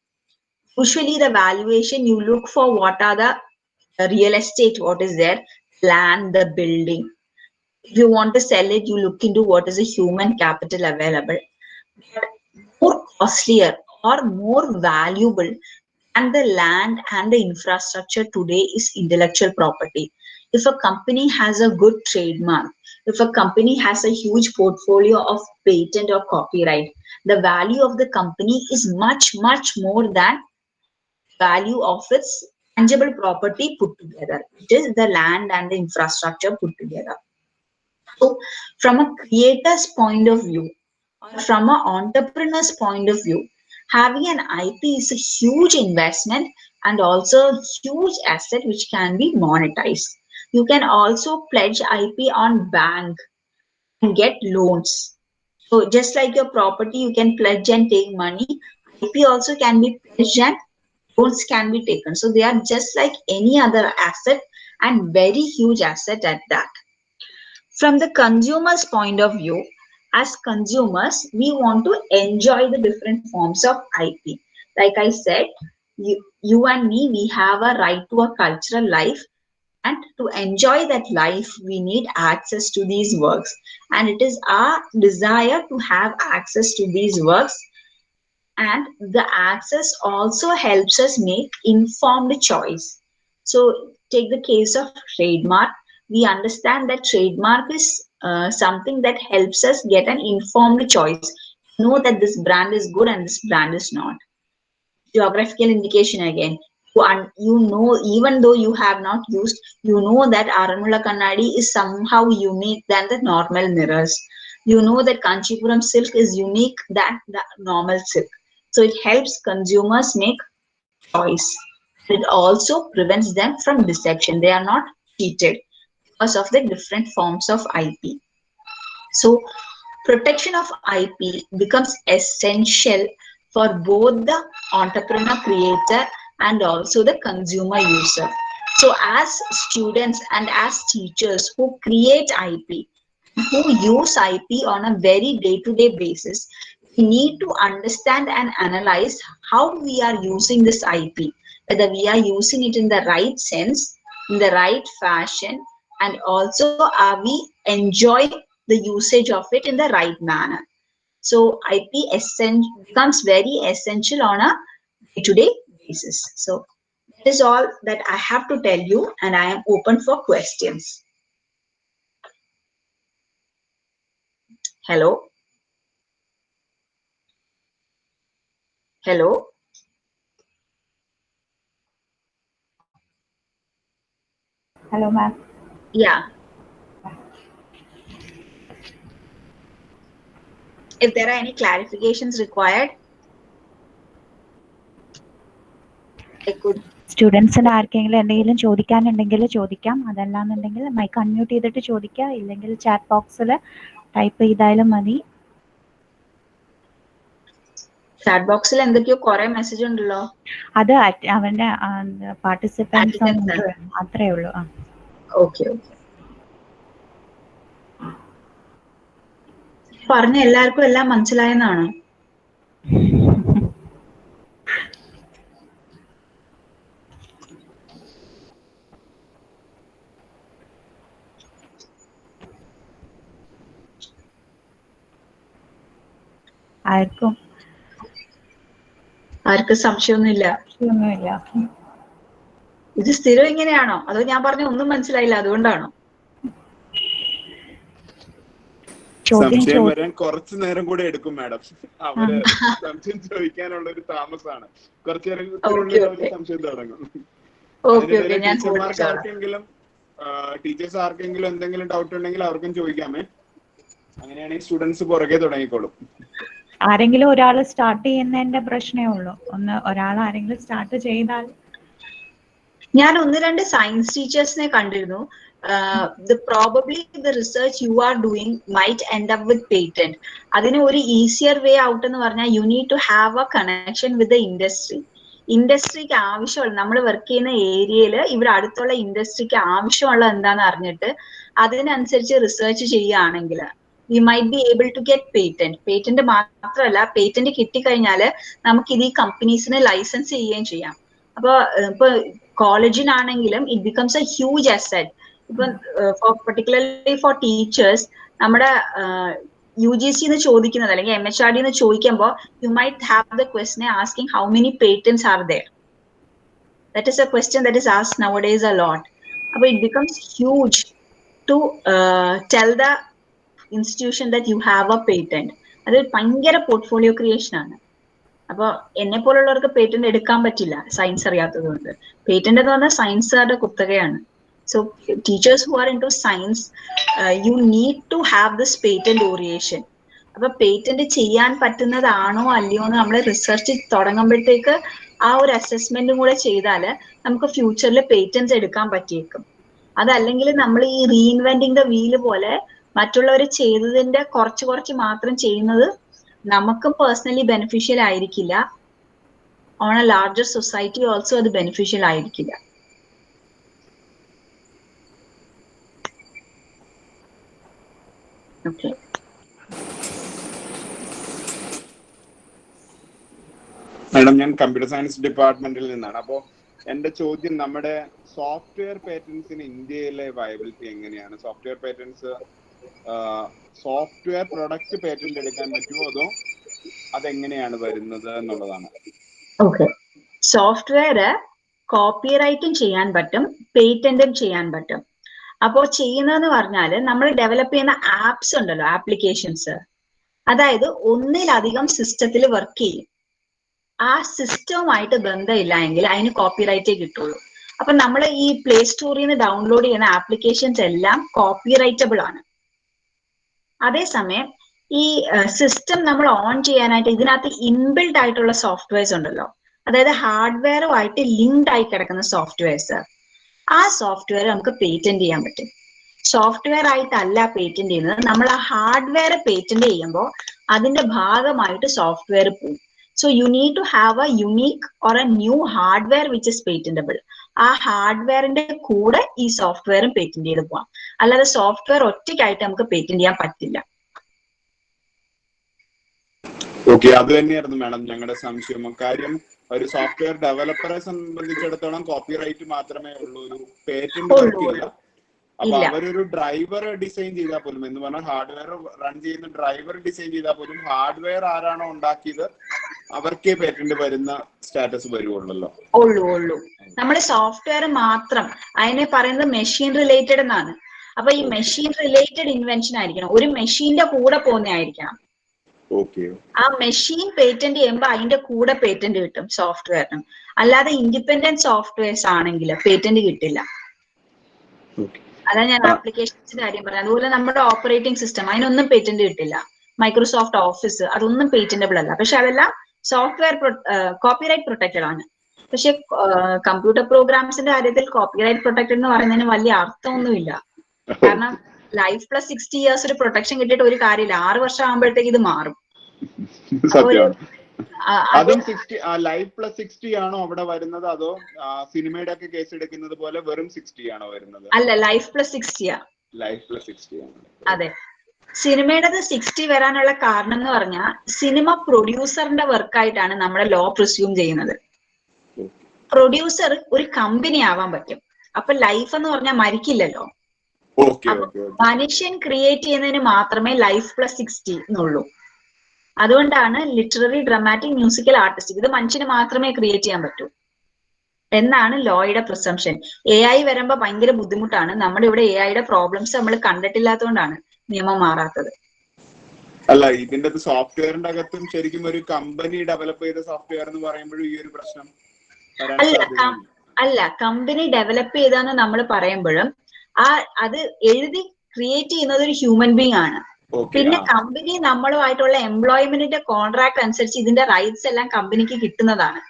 Usually the valuation you look for what are the real estate, what is there, land, the building. If you want to sell it, you look into what is the human capital available. But more costlier or more valuable than the land and the infrastructure today is intellectual property. If a company has a good trademark, if a company has a huge portfolio of patent or copyright, the value of the company is much, much more than value of its tangible property put together. It is the land and the infrastructure put together. So, from a creator's point of view, or from an entrepreneur's point of view, having an IP is a huge investment and also a huge asset which can be monetized. You can also pledge IP on bank and get loans. So just like your property, you can pledge and take money. IP also can be pledged and loans can be taken. So they are just like any other asset and very huge asset at that. From the consumer's point of view, as consumers, we want to enjoy the different forms of IP. Like I said, you and me, we have a right to a cultural life, and to enjoy that life, we need access to these works. And it is our desire to have access to these works. And the access also helps us make informed choice. So take the case of trademark. We understand that trademark is something that helps us get an informed choice. Know that this brand is good and this brand is not. Geographical indication again. You know, even though you have not used, you know that Aranmula Kannadi is somehow unique than the normal mirrors. You know that Kanchipuram silk is unique than the normal silk. So it helps consumers make choice. It also prevents them from deception. They are not cheated because of the different forms of IP. So protection of IP becomes essential for both the entrepreneur creator and also the consumer user. So as students and as teachers who create IP, who use IP on a very day-to-day basis, we need to understand and analyze how we are using this IP, whether we are using it in the right sense, in the right fashion, and also are we enjoying the usage of it in the right manner. So IP becomes very essential on a day-to-day basis. So that is all that I have to tell you, and I am open for questions. Hello? Hello? Hello, ma'am. Yeah. If there are any clarifications required, I could. സ്റ്റുഡൻസിന് ആർക്കെങ്കിലും എന്തെങ്കിലും ചോദിക്കാനുണ്ടെങ്കിൽ ചോദിക്കാം. അതല്ലാന്നുണ്ടെങ്കിൽ mic unmute ചെയ്തിട്ട് ചോദിക്കുക, ഇല്ലെങ്കിൽ chat ബോക്സിൽ type ചെയ്താലും മതി. ചാറ്റ് ബോക്സിൽ എന്തൊക്കെയോ കുറെ മെസ്സേജ് ഉണ്ടല്ലോ. അത് അവന്റെ പാർട്ടിസിപ്പൻസ് അത്രേ ഉള്ളൂ. Okay okay. പറഞ്ഞ എല്ലാവർക്കും എല്ലാം മനസ്സിലായെന്നാണോ? ആർക്കും സംശയമൊന്നുമില്ല. ഇത് സ്ഥിരം ഇങ്ങനെയാണോ, അതോ ഞാൻ പറഞ്ഞ ഒന്നും മനസ്സിലായില്ല അതുകൊണ്ടാണോ? സംശയം വരാൻ കുറച്ചു നേരം കൂടെ എടുക്കും മാഡം. അവര് സംശയം ചോദിക്കാനുള്ള ഒരു താമസമാണ്. കുറച്ചു നേരം സംശയം തുടങ്ങും. ടീച്ചേഴ്സ് ആർക്കെങ്കിലും എന്തെങ്കിലും ഡൗട്ട് ഉണ്ടെങ്കിൽ അവർക്കും ചോദിക്കാമേ. അങ്ങനെയാണെങ്കിൽ സ്റ്റുഡൻസ് പുറകെ തുടങ്ങിക്കോളും. ആരെങ്കിലും ഒരാൾ സ്റ്റാർട്ട് ചെയ്യുന്നതിന്റെ പ്രശ്നമേ ഉള്ളൂ. ഒരാൾ ആരെങ്കിലും സ്റ്റാർട്ട് ചെയ്താൽ. ഞാൻ ഒന്ന് രണ്ട് സയൻസ് ടീച്ചേഴ്സിനെ കണ്ടിരുന്നു. Probably the research you are doing might end up with patent. അതിന് ഒരു ഈസിയർ വേ ഔട്ട് എന്ന് പറഞ്ഞാൽ you need to have a connection with the industry. ഇൻഡസ്ട്രിക്ക് ആവശ്യമുള്ള, നമ്മൾ വർക്ക് ചെയ്യുന്ന ഏരിയയിൽ ഇവിടെ അടുത്തുള്ള ഇൻഡസ്ട്രിക്ക് ആവശ്യമുള്ള എന്താന്ന് അറിഞ്ഞിട്ട് അതിനനുസരിച്ച് റിസർച്ച് ചെയ്യുകയാണെങ്കിൽ we might be able to get patent. Patent മാത്രമല്ല, പേറ്റന്റ് കിട്ടിക്കഴിഞ്ഞാൽ നമുക്ക് ഇത് ഈ കമ്പനീസിന് ലൈസൻസ് ചെയ്യുകയും ചെയ്യാം. ഇപ്പൊ കോളേജിനാണെങ്കിലും it becomes A huge asset. ഇപ്പൊ particularly for teachers, നമ്മുടെ UGC ചോദിക്കുന്നത് അല്ലെങ്കിൽ MHRD ചോദിക്കുമ്പോൾ you might have the question asking how many patents are there. That is a question that is asked nowadays a lot. But it becomes huge to tell the institution that you have a patent. അത് ഭയങ്കര portfolio creation ആണ്. അപ്പൊ എന്നെ പോലുള്ളവർക്ക് patent എടുക്കാൻ പറ്റില്ല science അറിയാത്തത് കൊണ്ട്. Patent എന്ന് പറഞ്ഞാൽ സയൻസുകാരുടെ കുത്തകയാണ്. So teachers who are into science, you need to have this patent orientation. അപ്പൊ പേറ്റന്റ് ചെയ്യാൻ പറ്റുന്നതാണോ അല്ലയോ എന്ന് നമ്മൾ റിസർച്ച് തുടങ്ങുമ്പോഴത്തേക്ക് ആ ഒരു അസസ്മെന്റും കൂടെ ചെയ്താൽ നമുക്ക് ഫ്യൂച്ചറിൽ പേറ്റന്റ്സ് എടുക്കാൻ പറ്റിയേക്കും. അതല്ലെങ്കിൽ നമ്മൾ ഈ റീഇൻവെന്റിംഗ് ദ വീല് പോലെ മറ്റുള്ളവർ ചെയ്തതിന്റെ കുറച്ച് മാത്രം ചെയ്യുന്നത് നമുക്കും പേഴ്സണലി ബെനിഫിഷ്യൽ ആയിരിക്കില്ല. On A larger society also അത് ബെനിഫിഷ്യൽ ആയിരിക്കില്ല. ഓക്കെ, മാഡം ഞാൻ കമ്പ്യൂട്ടർ സയൻസ് ഡിപ്പാർട്ട്മെന്റിൽ നിന്നാണ്. അപ്പോൾ എന്റെ ചോദ്യം, നമ്മുടെ സോഫ്റ്റ്വെയർ പേറ്റന്റ്സിന് ഇന്ത്യയിലെ വയബിലിറ്റി എങ്ങനെയാണ്? Software patents software product patent എടുക്കാൻ പറ്റുമോ അതോ അതെങ്ങനെയാണ് വരുന്നത് എന്നുള്ളതാണ്. ഓക്കെ, സോഫ്റ്റ്വെയർ കോപ്പിറൈറ്റും ചെയ്യാൻ പറ്റും, പേറ്റന്റും ചെയ്യാൻ പറ്റും. അപ്പോൾ ചെയ്യുന്നതെന്ന് പറഞ്ഞാൽ നമ്മൾ ഡെവലപ്പ് ചെയ്യുന്ന ആപ്സ് ഉണ്ടല്ലോ, ആപ്ലിക്കേഷൻസ്, അതായത് ഒന്നിലധികം സിസ്റ്റത്തിൽ വർക്ക് ചെയ്യും. ആ സിസ്റ്റവുമായിട്ട് ബന്ധമില്ല എങ്കിൽ അതിന് കോപ്പിറൈറ്റേ കിട്ടുള്ളൂ. അപ്പൊ നമ്മൾ ഈ പ്ലേ സ്റ്റോറിൽ നിന്ന് ഡൗൺലോഡ് ചെയ്യുന്ന ആപ്ലിക്കേഷൻസ് എല്ലാം കോപ്പിറൈറ്റബിൾ ആണ്. അതേസമയം ഈ സിസ്റ്റം നമ്മൾ ഓൺ ചെയ്യാനായിട്ട് ഇതിനകത്ത് ഇൻബിൽഡ് ആയിട്ടുള്ള സോഫ്റ്റ്വെയർസ് ഉണ്ടല്ലോ, അതായത് ഹാർഡ്വെയറുമായിട്ട് ലിങ്ക്ഡ് ആയി കിടക്കുന്ന സോഫ്റ്റ്വെയർസ്, ആ സോഫ്റ്റ്വെയർ നമുക്ക് പേറ്റന്റ് ചെയ്യാൻ പറ്റും. സോഫ്റ്റ്വെയർ ആയിട്ടല്ല പേറ്റന്റ് ചെയ്യുന്നത്, നമ്മൾ ആ ഹാർഡ്വെയർ പേറ്റന്റ് ചെയ്യുമ്പോൾ അതിന്റെ ഭാഗമായിട്ട് സോഫ്റ്റ്വെയർ പോകും. So you need to have a unique or a new hardware which is patentable. ആ ഹാർഡ്വെയറിന്റെ കൂടെ ഈ സോഫ്റ്റ്വെയറും പേറ്റന്റ് ചെയ്ത് പോവാം. അല്ലാതെ സോഫ്റ്റ്വെയർ ഒറ്റയ്ക്കായിട്ട് നമുക്ക് പേറ്റന്റ് ചെയ്യാൻ പറ്റില്ല. ഓക്കെ, അത് തന്നെയായിരുന്നു മാഡം ഞങ്ങളുടെ സംശയം. കാര്യം ഒരു സോഫ്റ്റ്വെയർ ഡെവലപ്പറെ സംബന്ധിച്ചിടത്തോളം കോപ്പിറൈറ്റ് മാത്രമേ ഉള്ളൂ, ഒരു പേറ്റന്റ് വർക്കില്ല. അപ്പൊ അവരൊരു ഡ്രൈവർ ഡിസൈൻ ചെയ്താൽ പോലും, എന്ന് പറഞ്ഞാൽ ഹാർഡ്വെയർ റൺ ചെയ്യുന്ന ഡ്രൈവർ ഡിസൈൻ ചെയ്താൽ പോലും ഹാർഡ്വെയർ ആരാണോ ഉണ്ടാക്കിയത് അവർക്കേ പേറ്റന്റ് വരുന്ന സ്റ്റാറ്റസ് വരുവുള്ളല്ലോ. ഉള്ളൂ. നമ്മുടെ സോഫ്റ്റ്വെയർ മാത്രം, അതിനെ പറയുന്നത് മെഷീൻ റിലേറ്റഡ് എന്നാണ്. അപ്പൊ ഈ മെഷീൻ റിലേറ്റഡ് ഇൻവെൻഷൻ ആയിരിക്കണം, ഒരു മെഷീന്റെ കൂടെ പോകുന്നതായിരിക്കണം. ആ മെഷീൻ പേറ്റന്റ് ചെയ്യുമ്പോൾ അതിന്റെ കൂടെ പേറ്റന്റ് കിട്ടും സോഫ്റ്റ്വെയറിനും. അല്ലാതെ ഇൻഡിപെൻഡന്റ് സോഫ്റ്റ്വെയർസ് ആണെങ്കിൽ പേറ്റന്റ് കിട്ടില്ല. അതാണ് ഞാൻ ആപ്ലിക്കേഷൻസിന്റെ കാര്യം പറയാം. അതുപോലെ നമ്മുടെ ഓപ്പറേറ്റിംഗ് സിസ്റ്റം, അതിനൊന്നും പേറ്റന്റ് കിട്ടില്ല. മൈക്രോസോഫ്റ്റ് ഓഫീസ്, അതൊന്നും പേറ്റന്റബിൾ അല്ല. പക്ഷെ അതെല്ലാം സോഫ്റ്റ്വെയർ കോപ്പിറൈറ്റ് പ്രൊട്ടക്റ്റഡ് ആണ്. പക്ഷെ കമ്പ്യൂട്ടർ പ്രോഗ്രാംസിന്റെ കാര്യത്തിൽ കോപ്പിറൈറ്റ് പ്രൊട്ടക്റ്റഡ് എന്ന് പറയുന്നതിന് വലിയ അർത്ഥമൊന്നുമില്ല. കാരണം ലൈഫ് പ്ലസ് 60 years ഒരു പ്രൊട്ടക്ഷൻ കിട്ടിയിട്ട് ഒരു കാര്യമില്ല. 6 വർഷം ആകുമ്പോഴത്തേക്ക് ഇത് മാറും. അതും ലൈഫ് പ്ലസ് 60 ആണോ അവിടെ വരുന്നത്, അതോ സിനിമയുടെ ഒക്കെ കേസ് എടുക്കുന്നത് പോലെ വെറും 60 ആണോ വരുന്നത്? അല്ല, ലൈഫ് പ്ലസ് 60 ആ. ലൈഫ് പ്ലസ് 60 ആണ്. അതെ, സിനിമയുടേത് 60 വരാനുള്ള കാരണം എന്ന് പറഞ്ഞാൽ സിനിമ പ്രൊഡ്യൂസറിന്റെ വർക്കായിട്ടാണ് നമ്മുടെ ലോ പ്രിസ്യൂം ചെയ്യുന്നത്. പ്രൊഡ്യൂസർ ഒരു കമ്പനി ആവാൻ പറ്റും. അപ്പൊ ലൈഫ് എന്ന് പറഞ്ഞാൽ മരിക്കില്ലല്ലോ. മനുഷ്യൻ ക്രിയേറ്റ് ചെയ്യുന്നതിന് മാത്രമേ ലൈഫ് പ്ലസ് 60 എന്നുള്ളൂ. അതുകൊണ്ടാണ് ലിറ്റററി, ഡ്രാമാറ്റിക്, മ്യൂസിക്കൽ, ആർട്ടിസ്റ്റിക് ഇത് മനുഷ്യന് മാത്രമേ ക്രിയേറ്റ് ചെയ്യാൻ പറ്റൂ എന്നാണ് ലോയുടെ പ്രിസംഷൻ. AI വരുമ്പോ ഭയങ്കര ബുദ്ധിമുട്ടാണ്. നമ്മുടെ ഇവിടെ AIയുടെ പ്രോബ്ലംസ് നമ്മൾ കണ്ടിട്ടില്ലാത്തതുകൊണ്ടാണ് നിയമം മാറാത്തത്. അല്ല, ഇതിന്റെ സോഫ്റ്റ്വെയറിന്റെ അകത്തും ശരിക്കും ഒരു കമ്പനി ഡെവലപ്പ് ചെയ്ത സോഫ്റ്റ്വെയർ എന്ന് പറയുമ്പോഴും ഈ ഒരു പ്രശ്നം അല്ല, കമ്പനി ഡെവലപ്പ് ചെയ്താന്ന് നമ്മൾ പറയുമ്പോഴും അത് എഴുതി ക്രിയേറ്റ് ചെയ്യുന്നത് ഒരു ഹ്യൂമൻ ബീങ് ആണ്. പിന്നെ കമ്പനി നമ്മളുമായിട്ടുള്ള എംപ്ലോയ്മെന്റിന്റെ കോൺട്രാക്ട് അനുസരിച്ച് ഇതിന്റെ റൈറ്റ്സ് എല്ലാം കമ്പനിക്ക് കിട്ടുന്നതാണ്.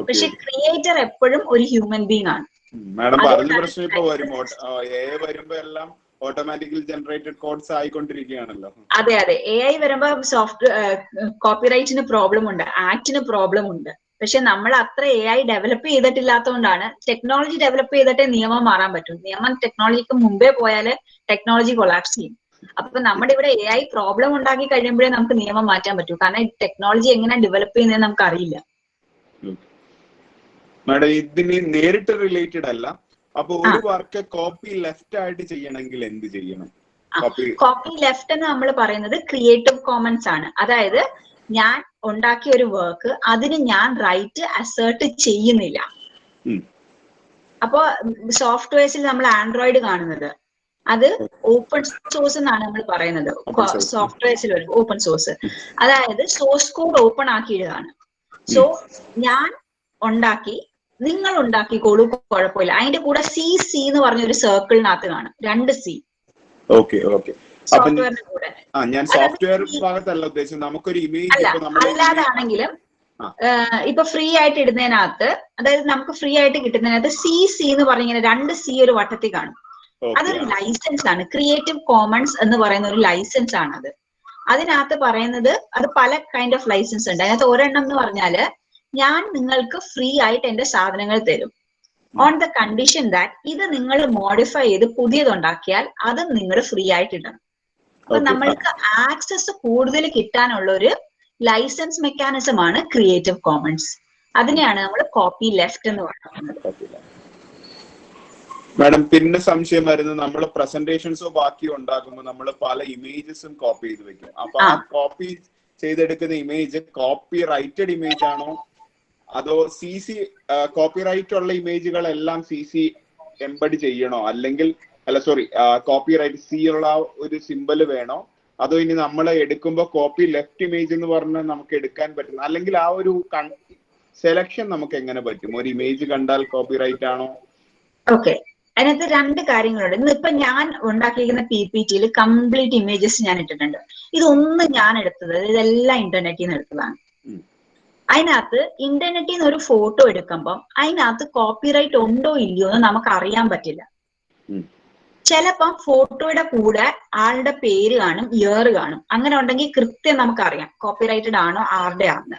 പക്ഷെ ക്രിയേറ്റർ എപ്പോഴും ഒരു ഹ്യൂമൻ ബീങ് ആണ്. മാഡം പറഞ്ഞ പ്രശ്നം ഇപ്പൊ വരുമ്പോ എല്ലാം ഓട്ടോമാറ്റിക്കലി ജനറേറ്റഡ് കോഡ്സ് ആയിക്കൊണ്ടിരിക്കുകയാണല്ലോ. അതെ, AI വരുമ്പോ കോപ്പിറൈറ്റിന് പ്രോബ്ലം ഉണ്ട്, ആക്ടിന് പ്രോബ്ലം ഉണ്ട്. പക്ഷെ നമ്മൾ അത്ര AI ഡെവലപ്പ് ചെയ്തിട്ടില്ലാത്തതുകൊണ്ടാണ്. ടെക്നോളജി ഡെവലപ്പ് ചെയ്തിട്ടേ നിയമം മാറാൻ പറ്റും. നിയമം ടെക്നോളജിക്ക് മുമ്പേ പോയാല് ടെക്നോളജി കൊളാപ്സ് ചെയ്യും. അപ്പൊ നമ്മുടെ ഇവിടെ AI പ്രോബ്ലം ഉണ്ടാക്കി കഴിയുമ്പോഴേ നമുക്ക് നിയമം മാറ്റാൻ പറ്റൂ. കാരണം ടെക്നോളജി എങ്ങനെ ഡെവലപ്പ് ചെയ്യുന്നത് നമുക്ക് അറിയില്ല. മാഡം, ഇതിന് നേരിട്ട് റിലേറ്റഡ് അല്ല. അപ്പൊ ഒരു വർക്ക് കോപ്പി ലെഫ്റ്റ് ആയിട്ട് ചെയ്യണമെങ്കിൽ എന്ത് ചെയ്യണം? കോപ്പി ലെഫ്റ്റ് എന്ന് നമ്മൾ പറയുന്നത് ക്രിയേറ്റീവ് കോമൺസ് ആണ്. അതായത് ഞാൻ ഉണ്ടാക്കിയ ഒരു വർക്ക് അതിന് ഞാൻ റൈറ്റ് അസേർട്ട് ചെയ്യുന്നില്ല. അപ്പോ സോഫ്റ്റ്വെയർസിൽ നമ്മൾ ആൻഡ്രോയിഡ് കാണുന്നത് അത് ഓപ്പൺ സോഴ്സ് എന്നാണ് നമ്മൾ പറയുന്നത്. സോഫ്റ്റ്വെയർസിൽ വരും ഓപ്പൺ സോഴ്സ്, അതായത് സോഴ്സ് കോഡ് ഓപ്പൺ ആക്കിയിടുകയാണ്. സോ ഞാൻ ഉണ്ടാക്കി, നിങ്ങൾ ഉണ്ടാക്കിക്കോളൂ, കുഴപ്പമില്ല. അതിന്റെ കൂടെ സി എന്ന് പറഞ്ഞൊരു സർക്കിളിനകത്ത് കാണും 2 C. സോഫ്റ്റ്വെയറിന്റെ കൂടെ അല്ലാതാണെങ്കിലും ഇപ്പൊ ഫ്രീ ആയിട്ട് ഇടുന്നതിനകത്ത്, അതായത് നമുക്ക് ഫ്രീ ആയിട്ട് കിട്ടുന്നതിനകത്ത് സി എന്ന് പറഞ്ഞിങ്ങനെ 2 C ഒരു വട്ടത്തിൽ കാണും. അതൊരു ലൈസൻസ് ആണ്. ക്രിയേറ്റീവ് കോമൺസ് എന്ന് പറയുന്ന ഒരു ലൈസൻസ് ആണ് അത്. അതിനകത്ത് പറയുന്നത് അത് പല കൈൻഡ് ഓഫ് ലൈസൻസ് ഉണ്ട്. അതിനകത്ത് ഒരെണ്ണം എന്ന് പറഞ്ഞാല് ഞാൻ നിങ്ങൾക്ക് ഫ്രീ ആയിട്ട് എന്റെ സാധനങ്ങൾ തരും ഓൺ ദ കണ്ടീഷൻ ദാറ്റ് ഇത് നിങ്ങൾ മോഡിഫൈ ചെയ്ത് പുതിയതുണ്ടാക്കിയാൽ അത് നിങ്ങൾ ഫ്രീ ആയിട്ട് ഇടണം. അപ്പൊ നമ്മൾക്ക് ആക്സസ് കൂടുതൽ കിട്ടാനുള്ള ഒരു ലൈസൻസ് മെക്കാനിസം ആണ് ക്രിയേറ്റീവ് കോമൺസ്. അതിനെയാണ് നമ്മൾ കോപ്പി ലെഫ്റ്റ് എന്ന് പറയുന്നത്. മാഡം പിന്നെ സംശയം വരുന്നത്, നമ്മൾ പ്രസന്റേഷൻസോ ബാക്കിയോ ഉണ്ടാക്കുമ്പോൾ നമ്മൾ പല ഇമേജസും കോപ്പി ചെയ്ത് വെക്കും. അപ്പൊ ആ കോപ്പി ചെയ്തെടുക്കുന്ന ഇമേജ് കോപ്പി റൈറ്റഡ് ഇമേജ് ആണോ അതോ CC കോപ്പി റൈറ്റ് ഉള്ള ഇമേജുകളെല്ലാം CC എംബഡ് ചെയ്യണോ, അല്ലെങ്കിൽ കോപ്പി റൈറ്റ് C ഉള്ള ഒരു സിമ്പല് വേണോ, അതോ ഇനി നമ്മൾ എടുക്കുമ്പോൾ കോപ്പി ലെഫ്റ്റ് ഇമേജ് എന്ന് പറഞ്ഞാൽ നമുക്ക് എടുക്കാൻ പറ്റും, അല്ലെങ്കിൽ ആ ഒരു സെലക്ഷൻ നമുക്ക് എങ്ങനെ പറ്റും? ഒരു ഇമേജ് കണ്ടാൽ കോപ്പി റൈറ്റ് ആണോ? ഓക്കെ, അതിനകത്ത് 2 കാര്യങ്ങളുണ്ട്. ഇന്നിപ്പൊ ഞാൻ ഉണ്ടാക്കിയിരിക്കുന്ന PPTയിൽ കംപ്ലീറ്റ് ഇമേജസ് ഞാൻ ഇട്ടിട്ടുണ്ട്. ഇതൊന്നും ഞാൻ എടുത്തത്, ഇതെല്ലാം ഇന്റർനെറ്റിൽ നിന്ന് എടുത്തതാണ്. അതിനകത്ത് ഇന്റർനെറ്റിൽ നിന്ന് ഒരു ഫോട്ടോ എടുക്കുമ്പോൾ അതിനകത്ത് കോപ്പിറൈറ്റ് ഉണ്ടോ ഇല്ലയോ എന്ന് നമുക്ക് അറിയാൻ പറ്റില്ല. ചിലപ്പം ഫോട്ടോയുടെ കൂടെ ആളുടെ പേര് കാണും, ഇയർ കാണും. അങ്ങനെ ഉണ്ടെങ്കിൽ കൃത്യം നമുക്കറിയാം കോപ്പിറൈറ്റഡ് ആണോ ആരുടെ ആണ്.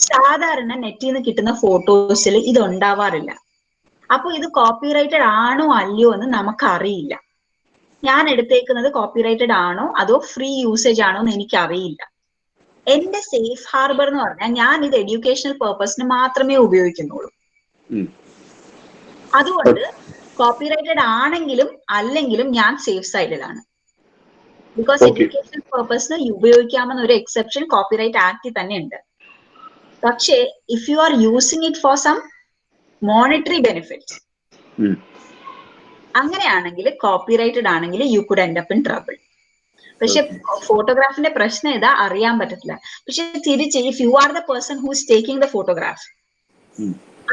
സാധാരണ നെറ്റിൽ നിന്ന് കിട്ടുന്ന ഫോട്ടോസിൽ ഇത് ഉണ്ടാവാറില്ല. അപ്പൊ ഇത് കോപ്പിറൈറ്റഡ് ആണോ അല്ലയോ എന്ന് നമുക്കറിയില്ല. ഞാൻ എടുത്തേക്കുന്നത് കോപ്പിറൈറ്റഡ് ആണോ അതോ ഫ്രീ യൂസേജ് ആണോ എന്ന് എനിക്കറിയില്ല. എന്റെ സേഫ് ഹാർബർ എന്ന് പറഞ്ഞാൽ ഞാൻ ഇത് എഡ്യൂക്കേഷണൽ പർപ്പസിന് മാത്രമേ ഉപയോഗിക്കുന്നുള്ളൂ. അതുകൊണ്ട് കോപ്പിറൈറ്റഡ് ആണെങ്കിലും അല്ലെങ്കിലും ഞാൻ സേഫ് സൈഡിലാണ്. ബിക്കോസ് എഡ്യൂക്കേഷണൽ പർപ്പസിന് ഉപയോഗിക്കാമെന്ന ഒരു എക്സെപ്ഷൻ കോപ്പിറൈറ്റ് ആക്ടിൽ തന്നെ ഉണ്ട്. പക്ഷേ if you are using it for some monetary benefits, അങ്ങനെയാണെങ്കിൽ കോപ്പിറൈറ്റഡ് ആണെങ്കിൽ you could end up in trouble. പക്ഷെ ഫോട്ടോഗ്രാഫിന്റെ പ്രശ്നം ഏതാ അറിയാൻ പറ്റത്തില്ല. പക്ഷെ തിരിച്ച് if you are the person who is taking the photograph,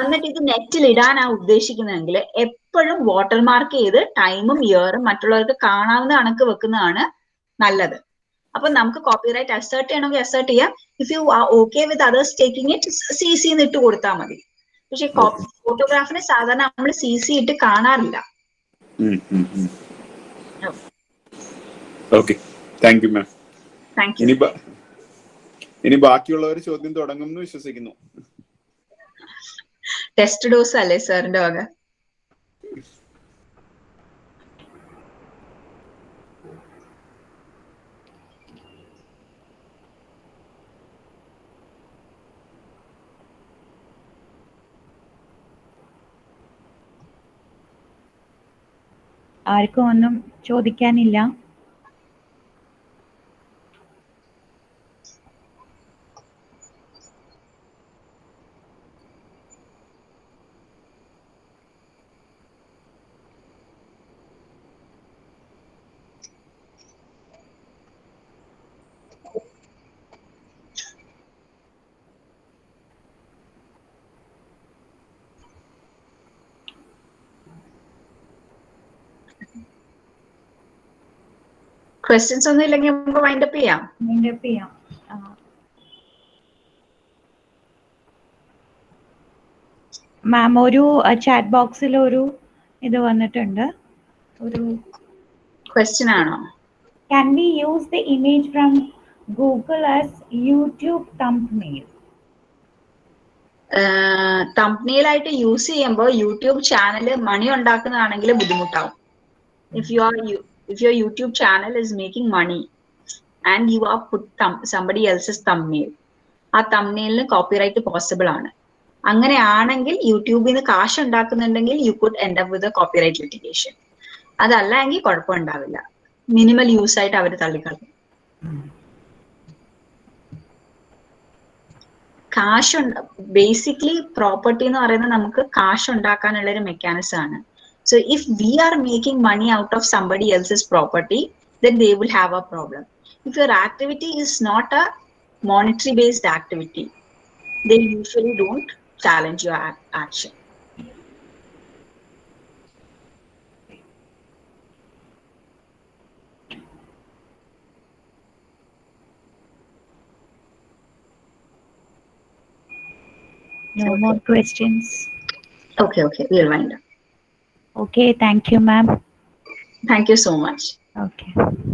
എന്നിട്ട് ഇത് നെറ്റിൽ ഇടാനാ ഉദ്ദേശിക്കുന്നതെങ്കിൽ എപ്പോഴും വാട്ടർമാർക്ക് ചെയ്ത് ടൈമും ഇയറും മറ്റുള്ളവർക്ക് കാണാവുന്ന കണക്ക് വെക്കുന്നതാണ് നല്ലത്. അപ്പൊ നമുക്ക് കോപ്പിറൈറ്റ് അസേർട്ട് ചെയ്യണമെങ്കിൽ അസേർട്ട് ചെയ്യാം. If you R okay with others taking it CC ഇട്ട് കൊടുത്താൽ മതി. പക്ഷെ ഫോട്ടോഗ്രാഫിനെ സാധാരണ നമ്മൾ CC ഇട്ട് കാണാറില്ല. Okay, thank you ma'am. Thank you. ഇനി ബാക്കിയുള്ളവർ ചോദ്യം തുടങ്ങും എന്ന് വിശ്വസിക്കുന്നു. ടെസ്റ്റ് ഡോസ് അല്ലേ സാറിന്റെ വക? ആർക്കും ഒന്നും ചോദിക്കാനില്ല. ക്വസ്റ്റ്യൻസ് ഒന്നും ഇല്ലെങ്കിൽ നമുക്ക് വൈൻഡപ്പ് ചെയ്യാം. മാം, ഒരു ചാറ്റ് ബോക്സിൽ ഒരു ഇത് വന്നിട്ടുണ്ട്. ഒരു ക്വസ്റ്റ്യൻ ആണോ? Can we use the image from Google as YouTube thumbnail? Thumbnail ആയിട്ട് യൂസ് ചെയ്യുമ്പോൾ യൂട്യൂബ് ചാനൽ മണി ഉണ്ടാക്കുന്നതാണെങ്കിൽ ബുദ്ധിമുട്ടാവും. If your YouTube channel is making money and you are put somebody else's thumbnail, ആ തംബ്നെയിലിന് കോപ്പിറൈറ്റ് പോസിബിൾ ആണ്. അങ്ങനെയാണെങ്കിൽ യൂട്യൂബിൽ നിന്ന് കാശ് ഉണ്ടാക്കുന്നുണ്ടെങ്കിൽ you could end up with copyright litigation. അതല്ല എങ്കിൽ കുഴപ്പമുണ്ടാവില്ല. മിനിമൽ യൂസ് ആയിട്ട് അവർ തള്ളിക്കളയും. കാശ് ബേസിക്കലി പ്രോപ്പർട്ടി എന്ന് പറയുന്നത് നമുക്ക് കാശ് ഉണ്ടാക്കാനുള്ള ഒരു മെക്കാനിസം ആണ്. So if we are making money out of somebody else's property, then they will have a problem. If your activity is not a monetary based activity, they usually don't challenge your action. No more questions. Okay, we'll wind up. Okay, thank you, ma'am. Thank you so much. Okay.